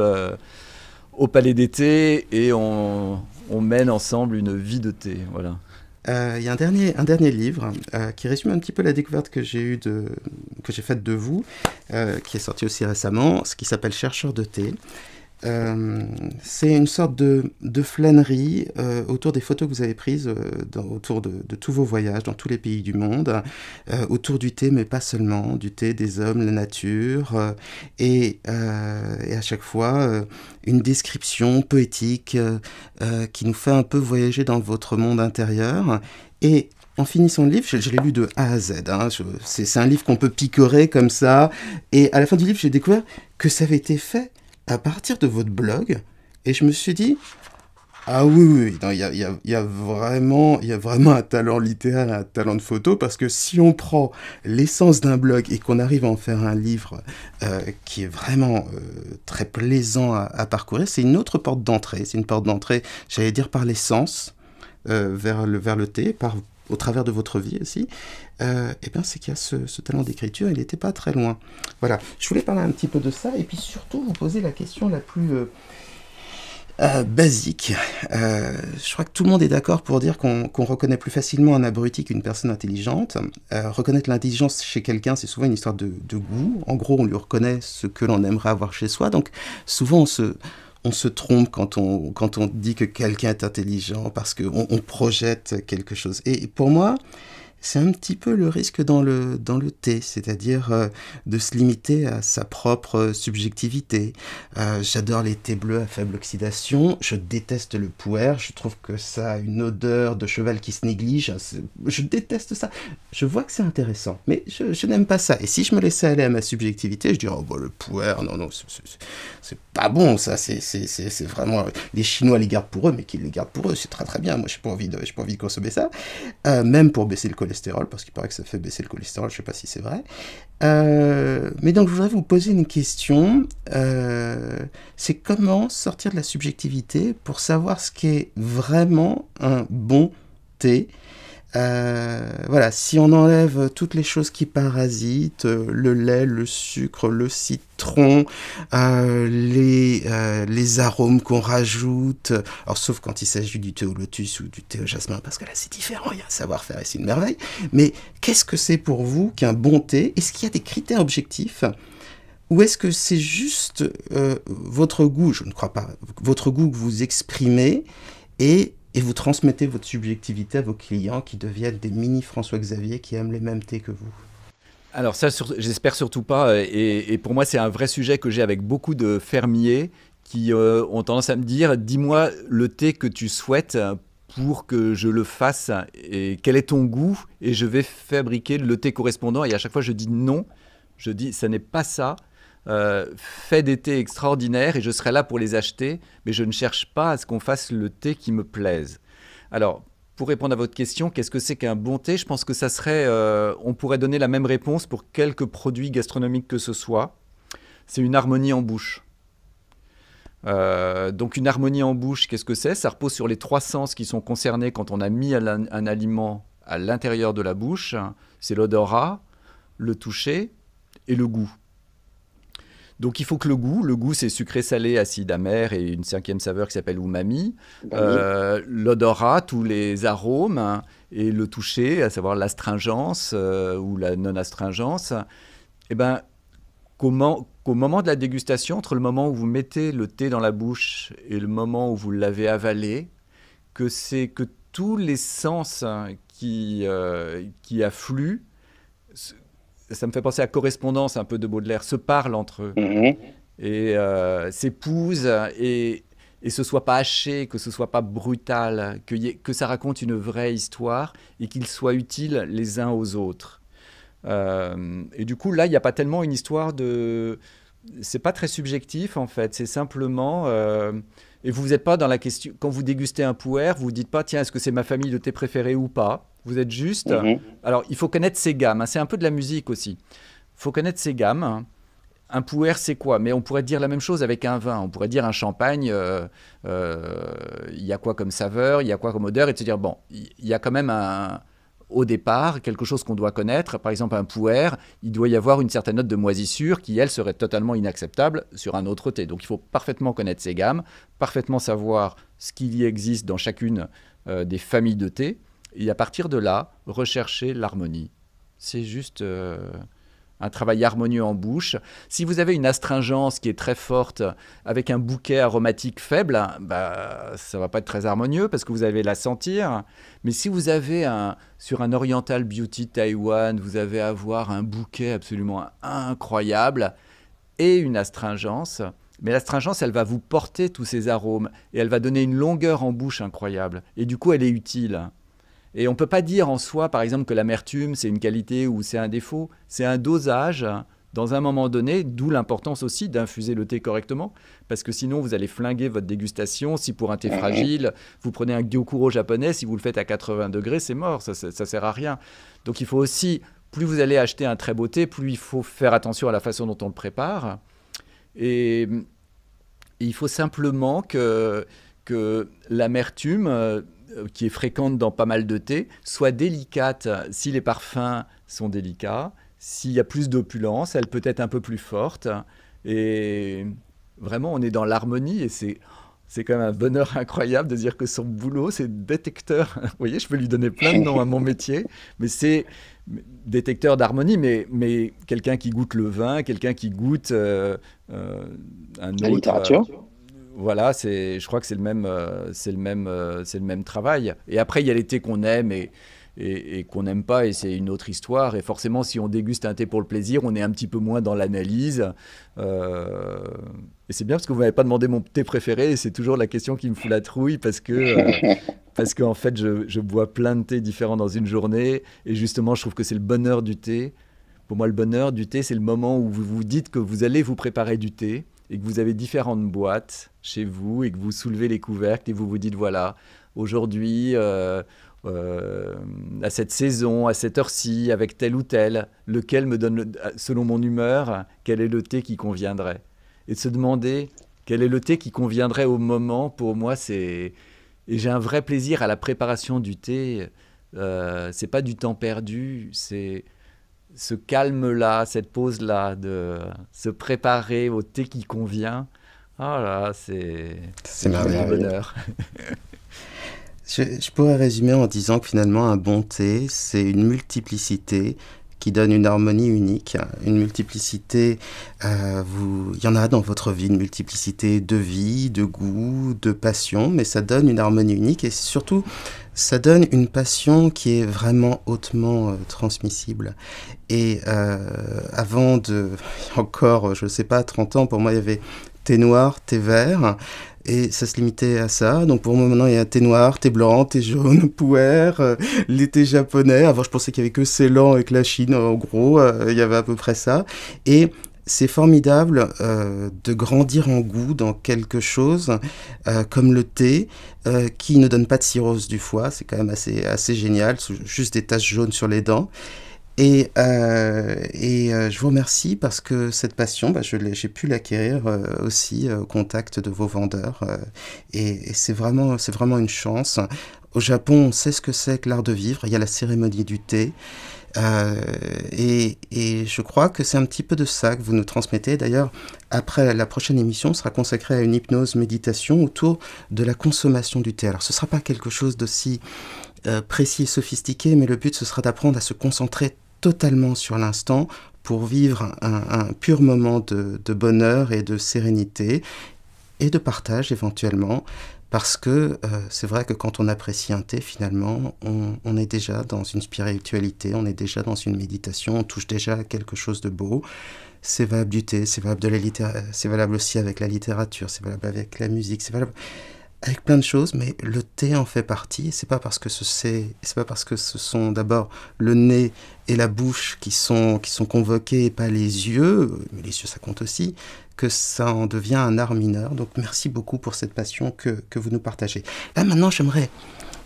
au Palais d'été et on mène ensemble une vie de thé, voilà. Il y a un dernier livre qui résume un petit peu la découverte que j'ai faite de vous, qui est sorti aussi récemment, ce qui s'appelle Chercheur de thé. C'est une sorte de flânerie autour des photos que vous avez prises autour de tous vos voyages dans tous les pays du monde, autour du thé, mais pas seulement, du thé, des hommes, la nature, et à chaque fois une description poétique qui nous fait un peu voyager dans votre monde intérieur. Et en finissant le livre, je l'ai lu de A à Z. C'est un livre qu'on peut picorer comme ça. Et à la fin du livre, j'ai découvert que ça avait été fait à partir de votre blog, et je me suis dit, ah oui, il y a vraiment un talent littéraire, un talent de photo, parce que si on prend l'essence d'un blog et qu'on arrive à en faire un livre qui est vraiment très plaisant à parcourir, c'est une autre porte d'entrée. C'est une porte d'entrée, j'allais dire, par l'essence vers le thé, au travers de votre vie aussi. Et bien c'est qu'il y a ce talent d'écriture, il n'était pas très loin. Voilà, je voulais parler un petit peu de ça, et puis surtout vous poser la question la plus basique. Je crois que tout le monde est d'accord pour dire qu'on reconnaît plus facilement un abruti qu'une personne intelligente. Reconnaître l'intelligence chez quelqu'un, c'est souvent une histoire de goût. En gros, on lui reconnaît ce que l'on aimerait avoir chez soi, donc souvent on se trompe quand on dit que quelqu'un est intelligent, parce qu'on projette quelque chose. Et pour moi, C'est un petit peu le risque dans le thé, c'est-à-dire de se limiter à sa propre subjectivité. J'adore les thés bleus à faible oxydation, je déteste le pu'er, je trouve que ça a une odeur de cheval qui se néglige, je déteste ça. Je vois que c'est intéressant, mais je n'aime pas ça. Et si je me laissais aller à ma subjectivité, je dirais, oh bah le pu'er, non, non, c'est pas bon ça, c'est vraiment... Les Chinois les gardent pour eux, mais qu'ils les gardent pour eux, c'est très très bien, moi j'ai pas envie de consommer ça. Même pour baisser le cholestérol, parce qu'il paraît que ça fait baisser le cholestérol, je sais pas si c'est vrai. Mais donc je voudrais vous poser une question, c'est comment sortir de la subjectivité pour savoir ce qu'est vraiment un bon thé. Voilà, si on enlève toutes les choses qui parasitent, le lait, le sucre, le citron, les arômes qu'on rajoute, alors sauf quand il s'agit du thé au lotus ou du thé au jasmin, parce que là c'est différent, il y a un savoir-faire et c'est une merveille. Mais qu'est-ce que c'est pour vous qu'un bon thé? Est-ce qu'il y a des critères objectifs? Ou est-ce que c'est juste votre goût, je ne crois pas, votre goût que vous exprimez et vous transmettez votre subjectivité à vos clients qui deviennent des mini François Xavier qui aiment les mêmes thés que vous? Alors ça, j'espère surtout pas. Et pour moi, c'est un vrai sujet que j'ai avec beaucoup de fermiers qui ont tendance à me dire, dis-moi le thé que tu souhaites pour que je le fasse et quel est ton goût et je vais fabriquer le thé correspondant. Et à chaque fois, je dis non. Je dis, ça n'est pas ça. Fais des thés extraordinaires et je serai là pour les acheter, mais je ne cherche pas à ce qu'on fasse le thé qui me plaise. Alors, pour répondre à votre question, qu'est-ce que c'est qu'un bon thé? Je pense que ça serait, on pourrait donner la même réponse pour quelque produit gastronomique que ce soit. C'est une harmonie en bouche. Donc une harmonie en bouche, qu'est-ce que c'est? Ça repose sur les trois sens qui sont concernés quand on a mis un aliment à l'intérieur de la bouche. C'est l'odorat, le toucher et le goût. Donc il faut que le goût c'est sucré, salé, acide, amer et une cinquième saveur qui s'appelle umami. L'odorat, tous les arômes et le toucher, à savoir l'astringence ou la non-astringence. Eh ben, qu'au moment de la dégustation, entre le moment où vous mettez le thé dans la bouche et le moment où vous l'avez avalé, que c'est que tous les sens qui affluent. Ça me fait penser à Correspondance, un peu de Baudelaire, se parlent entre eux et s'épousent et ce soit pas haché, que ce soit pas brutal, que ça raconte une vraie histoire et qu'ils soient utiles les uns aux autres. Et du coup, là, il n'y a pas tellement une histoire de... C'est pas très subjectif, en fait. C'est simplement... Et vous n'êtes pas dans la question... Quand vous dégustez un pu'er, vous ne dites pas, tiens, est-ce que c'est ma famille de thé préférée ou pas? Vous êtes juste... Alors, il faut connaître ses gammes. C'est un peu de la musique aussi. Il faut connaître ses gammes. Un pu'er, c'est quoi? Mais on pourrait dire la même chose avec un vin. On pourrait dire un champagne, il y a quoi comme saveur, il y a quoi comme odeur, et de se dire, bon, il y a quand même au départ, quelque chose qu'on doit connaître. Par exemple, un pu'er, il doit y avoir une certaine note de moisissure qui, elle, serait totalement inacceptable sur un autre thé. Donc, il faut parfaitement connaître ses gammes, parfaitement savoir ce qu'il y existe dans chacune des familles de thé, et à partir de là, rechercher l'harmonie. C'est juste un travail harmonieux en bouche. Si vous avez une astringence qui est très forte, avec un bouquet aromatique faible, bah, ça ne va pas être très harmonieux parce que vous allez la sentir. Mais si vous avez sur un Oriental Beauty Taïwan, vous allez avoir un bouquet absolument incroyable et une astringence. Mais l'astringence, elle va vous porter tous ces arômes et elle va donner une longueur en bouche incroyable. Et du coup, elle est utile. Et on ne peut pas dire en soi, par exemple, que l'amertume, c'est une qualité ou c'est un défaut. C'est un dosage dans un moment donné, d'où l'importance aussi d'infuser le thé correctement. Parce que sinon, vous allez flinguer votre dégustation. Si pour un thé fragile, vous prenez un gyokuro japonais, si vous le faites à 80 degrés, c'est mort, ça ne sert à rien. Donc il faut aussi, plus vous allez acheter un très beau thé, plus il faut faire attention à la façon dont on le prépare. Et il faut simplement que l'amertume... qui est fréquente dans pas mal de thés, soit délicate si les parfums sont délicats. S'il y a plus d'opulence, elle peut être un peu plus forte. Et vraiment, on est dans l'harmonie et c'est quand même un bonheur incroyable de dire que son boulot, c'est détecteur. Vous voyez, je peux lui donner plein de noms à mon métier, mais c'est détecteur d'harmonie, mais quelqu'un qui goûte le vin, quelqu'un qui goûte un autre... La littérature. Voilà, je crois que c'est le même travail. Et après, il y a les thés qu'on aime et qu'on n'aime pas, et c'est une autre histoire. Et forcément, si on déguste un thé pour le plaisir, on est un petit peu moins dans l'analyse. Et c'est bien parce que vous m'avez pas demandé mon thé préféré, et c'est toujours la question qui me fout la trouille parce qu'en fait, je bois plein de thés différents dans une journée, et justement, je trouve que c'est le bonheur du thé. Pour moi, le bonheur du thé, c'est le moment où vous vous dites que vous allez vous préparer du thé et que vous avez différentes boîtes chez vous et que vous soulevez les couvercles et vous vous dites, voilà, aujourd'hui, à cette saison, à cette heure-ci, avec tel ou tel, lequel me donne, selon mon humeur, quel est le thé qui conviendrait. Et de se demander quel est le thé qui conviendrait au moment, pour moi, c'est... Et j'ai un vrai plaisir à la préparation du thé. C'est pas du temps perdu, c'est ce calme-là, cette pause-là, de se préparer au thé qui convient. Ah là, c'est merveilleux. du bonheur. Je pourrais résumer en disant que finalement, un bon thé, c'est une multiplicité qui donne une harmonie unique, une multiplicité, il y en a dans votre vie, une multiplicité de vie, de goût, de passion, mais ça donne une harmonie unique et surtout, ça donne une passion qui est vraiment hautement transmissible. Et avant encore, je ne sais pas, 30 ans, pour moi, il y avait thé noir, thé vert, et ça se limitait à ça. Donc pour moi, maintenant, il y a thé noir, thé blanc, thé jaune, puer, les thés japonais. Avant, je pensais qu'il n'y avait que Ceylan et que la Chine, en gros, il y avait à peu près ça. Et c'est formidable de grandir en goût dans quelque chose comme le thé qui ne donne pas de cirrhose du foie. C'est quand même assez génial, juste des taches jaunes sur les dents. Et je vous remercie parce que cette passion, j'ai pu l'acquérir aussi au contact de vos vendeurs. Et c'est vraiment une chance. Au Japon, on sait ce que c'est que l'art de vivre. Il y a la cérémonie du thé. Et je crois que c'est un petit peu de ça que vous nous transmettez. D'ailleurs, après, la prochaine émission sera consacrée à une hypnose méditation autour de la consommation du thé. Alors, ce ne sera pas quelque chose d'aussi précis et sophistiqué, mais le but, ce sera d'apprendre à se concentrer totalement sur l'instant pour vivre un pur moment de bonheur et de sérénité et de partage éventuellement. Parce que c'est vrai que quand on apprécie un thé, finalement, on est déjà dans une spiritualité, on est déjà dans une méditation, on touche déjà à quelque chose de beau. C'est valable du thé, c'est valable de c'est valable aussi avec la littérature, c'est valable avec la musique, c'est valable avec plein de choses, mais le thé en fait partie. Et c'est pas parce que ce sont d'abord le nez et la bouche qui sont convoqués et pas les yeux, mais les yeux ça compte aussi, que ça en devient un art mineur. Donc merci beaucoup pour cette passion que vous nous partagez. Là maintenant j'aimerais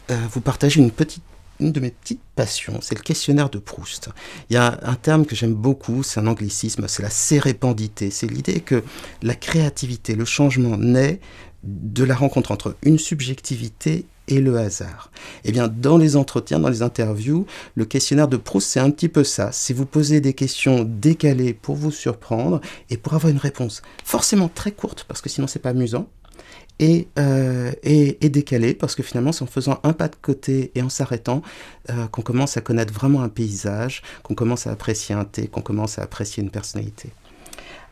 vous partager une de mes petites passions, c'est le questionnaire de Proust. Il y a un terme que j'aime beaucoup, c'est un anglicisme, c'est la sérépendité. C'est l'idée que la créativité, le changement naît de la rencontre entre une subjectivité et le hasard. Eh bien, dans les entretiens, dans les interviews, le questionnaire de Proust, c'est un petit peu ça. C'est vous poser des questions décalées pour vous surprendre et pour avoir une réponse forcément très courte, parce que sinon c'est pas amusant, et décalée, parce que finalement c'est en faisant un pas de côté et en s'arrêtant qu'on commence à connaître vraiment un paysage, qu'on commence à apprécier un thé, qu'on commence à apprécier une personnalité.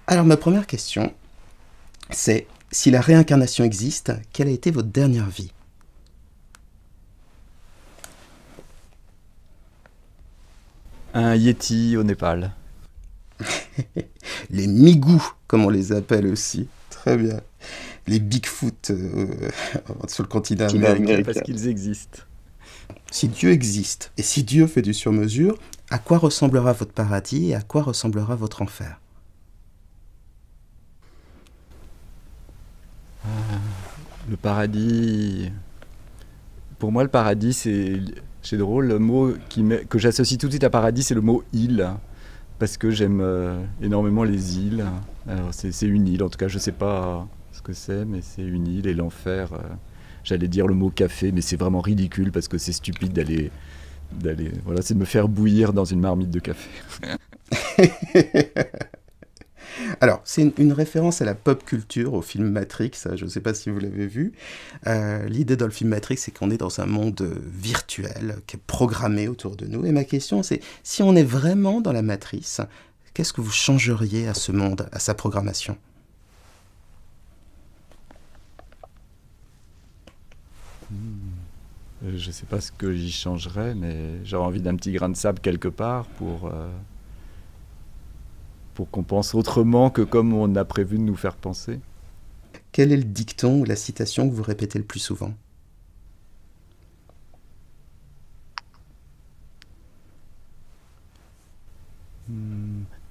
Alors ma première question, c'est: si la réincarnation existe, quelle a été votre dernière vie ? Un yéti au Népal. Les migous, comme on les appelle aussi. Très bien. Les Bigfoot sur le continent américain. Parce qu'ils existent. Si Dieu existe, et si Dieu fait du sur-mesure, à quoi ressemblera votre paradis et à quoi ressemblera votre enfer ? Le paradis... Pour moi, le paradis, c'est drôle, le mot que j'associe tout de suite à paradis, c'est le mot île, parce que j'aime énormément les îles. Alors, c'est une île, en tout cas, je ne sais pas ce que c'est, mais c'est une île. Et l'enfer, j'allais dire le mot café, mais c'est vraiment ridicule, parce que c'est stupide d'aller voilà, c'est de me faire bouillir dans une marmite de café. Alors, c'est une référence à la pop culture, au film Matrix, je ne sais pas si vous l'avez vu. L'idée dans le film Matrix, c'est qu'on est dans un monde virtuel, qui est programmé autour de nous. Et ma question, c'est, si on est vraiment dans la matrice, qu'est-ce que vous changeriez à ce monde, à sa programmation ? Je ne sais pas ce que j'y changerais, mais j'aurais envie d'un petit grain de sable quelque part pour qu'on pense autrement que comme on a prévu de nous faire penser. Quel est le dicton ou la citation que vous répétez le plus souvent?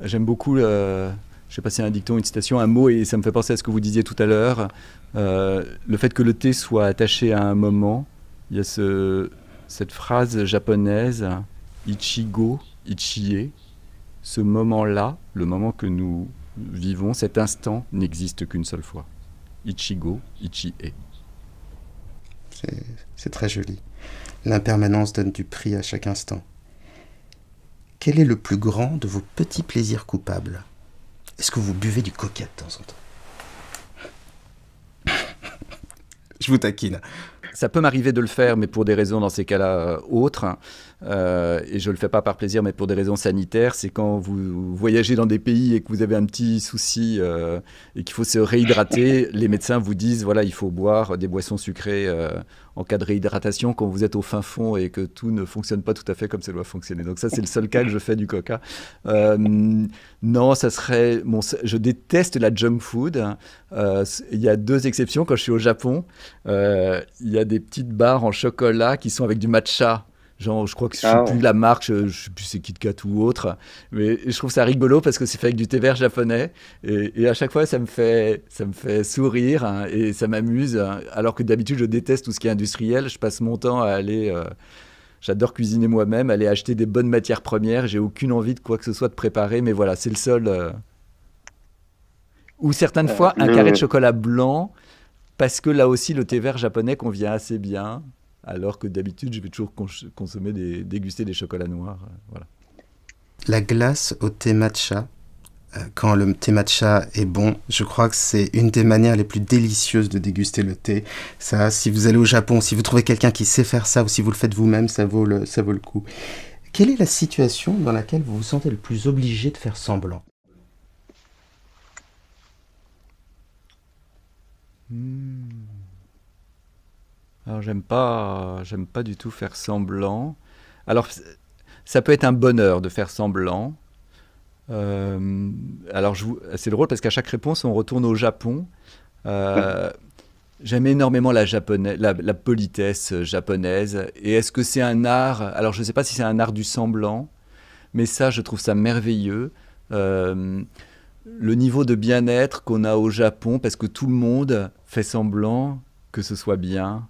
J'aime beaucoup, je ne sais pas si c'est un dicton, une citation, un mot, et ça me fait penser à ce que vous disiez tout à l'heure. Le fait que le thé soit attaché à un moment, il y a cette phrase japonaise, Ichigo, Ichie, ce moment-là, le moment que nous vivons, cet instant n'existe qu'une seule fois. Ichigo, Ichie. C'est très joli. L'impermanence donne du prix à chaque instant. Quel est le plus grand de vos petits plaisirs coupables? Est-ce que vous buvez du coca de temps en temps? Je vous taquine. Ça peut m'arriver de le faire, mais pour des raisons dans ces cas-là autres. Et je ne le fais pas par plaisir, mais pour des raisons sanitaires. C'est quand vous voyagez dans des pays et que vous avez un petit souci et qu'il faut se réhydrater. Les médecins vous disent, voilà, il faut boire des boissons sucrées en cas de réhydratation quand vous êtes au fin fond et que tout ne fonctionne pas tout à fait comme ça doit fonctionner. Donc ça, c'est le seul cas que je fais du coca. Non, ça serait... je déteste la junk food. Il y a 2 exceptions. Quand je suis au Japon, il y a des petites barres en chocolat qui sont avec du matcha. Genre, je crois que je ne sais plus la marque, je ne sais plus c'est KitKat ou autre. Mais je trouve ça rigolo parce que c'est fait avec du thé vert japonais. Et à chaque fois, ça me fait sourire hein, et ça m'amuse. Hein, alors que d'habitude, je déteste tout ce qui est industriel. Je passe mon temps à aller... j'adore cuisiner moi-même, aller acheter des bonnes matières premières. J'ai aucune envie de quoi que ce soit de préparer. Mais voilà, c'est le seul... Ou certaines fois, un carré de chocolat blanc. Parce que là aussi, le thé vert japonais convient assez bien. Alors que d'habitude, je vais toujours déguster des chocolats noirs. Voilà. La glace au thé matcha, quand le thé matcha est bon, je crois que c'est une des manières les plus délicieuses de déguster le thé. Ça, si vous allez au Japon, si vous trouvez quelqu'un qui sait faire ça, ou si vous le faites vous-même, ça vaut le coup. Quelle est la situation dans laquelle vous vous sentez le plus obligé de faire semblant? Alors j'aime pas du tout faire semblant. Alors ça peut être un bonheur de faire semblant. Alors c'est drôle parce qu'à chaque réponse on retourne au Japon. J'aime énormément la politesse japonaise. Et est-ce que c'est un art? Alors je ne sais pas si c'est un art du semblant, mais ça je trouve ça merveilleux. Le niveau de bien-être qu'on a au Japon parce que tout le monde fait semblant que ce soit bien.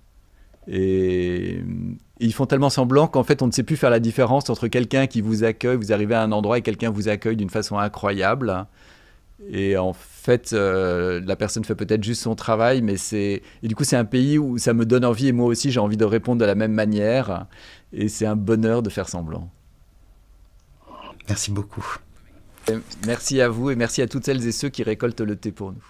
Et ils font tellement semblant qu'en fait on ne sait plus faire la différence entre quelqu'un qui vous accueille, vous arrivez à un endroit et quelqu'un vous accueille d'une façon incroyable et en fait la personne fait peut-être juste son travail et du coup c'est un pays où ça me donne envie et moi aussi j'ai envie de répondre de la même manière et c'est un bonheur de faire semblant. Merci beaucoup. Et merci à vous et merci à toutes celles et ceux qui récoltent le thé pour nous.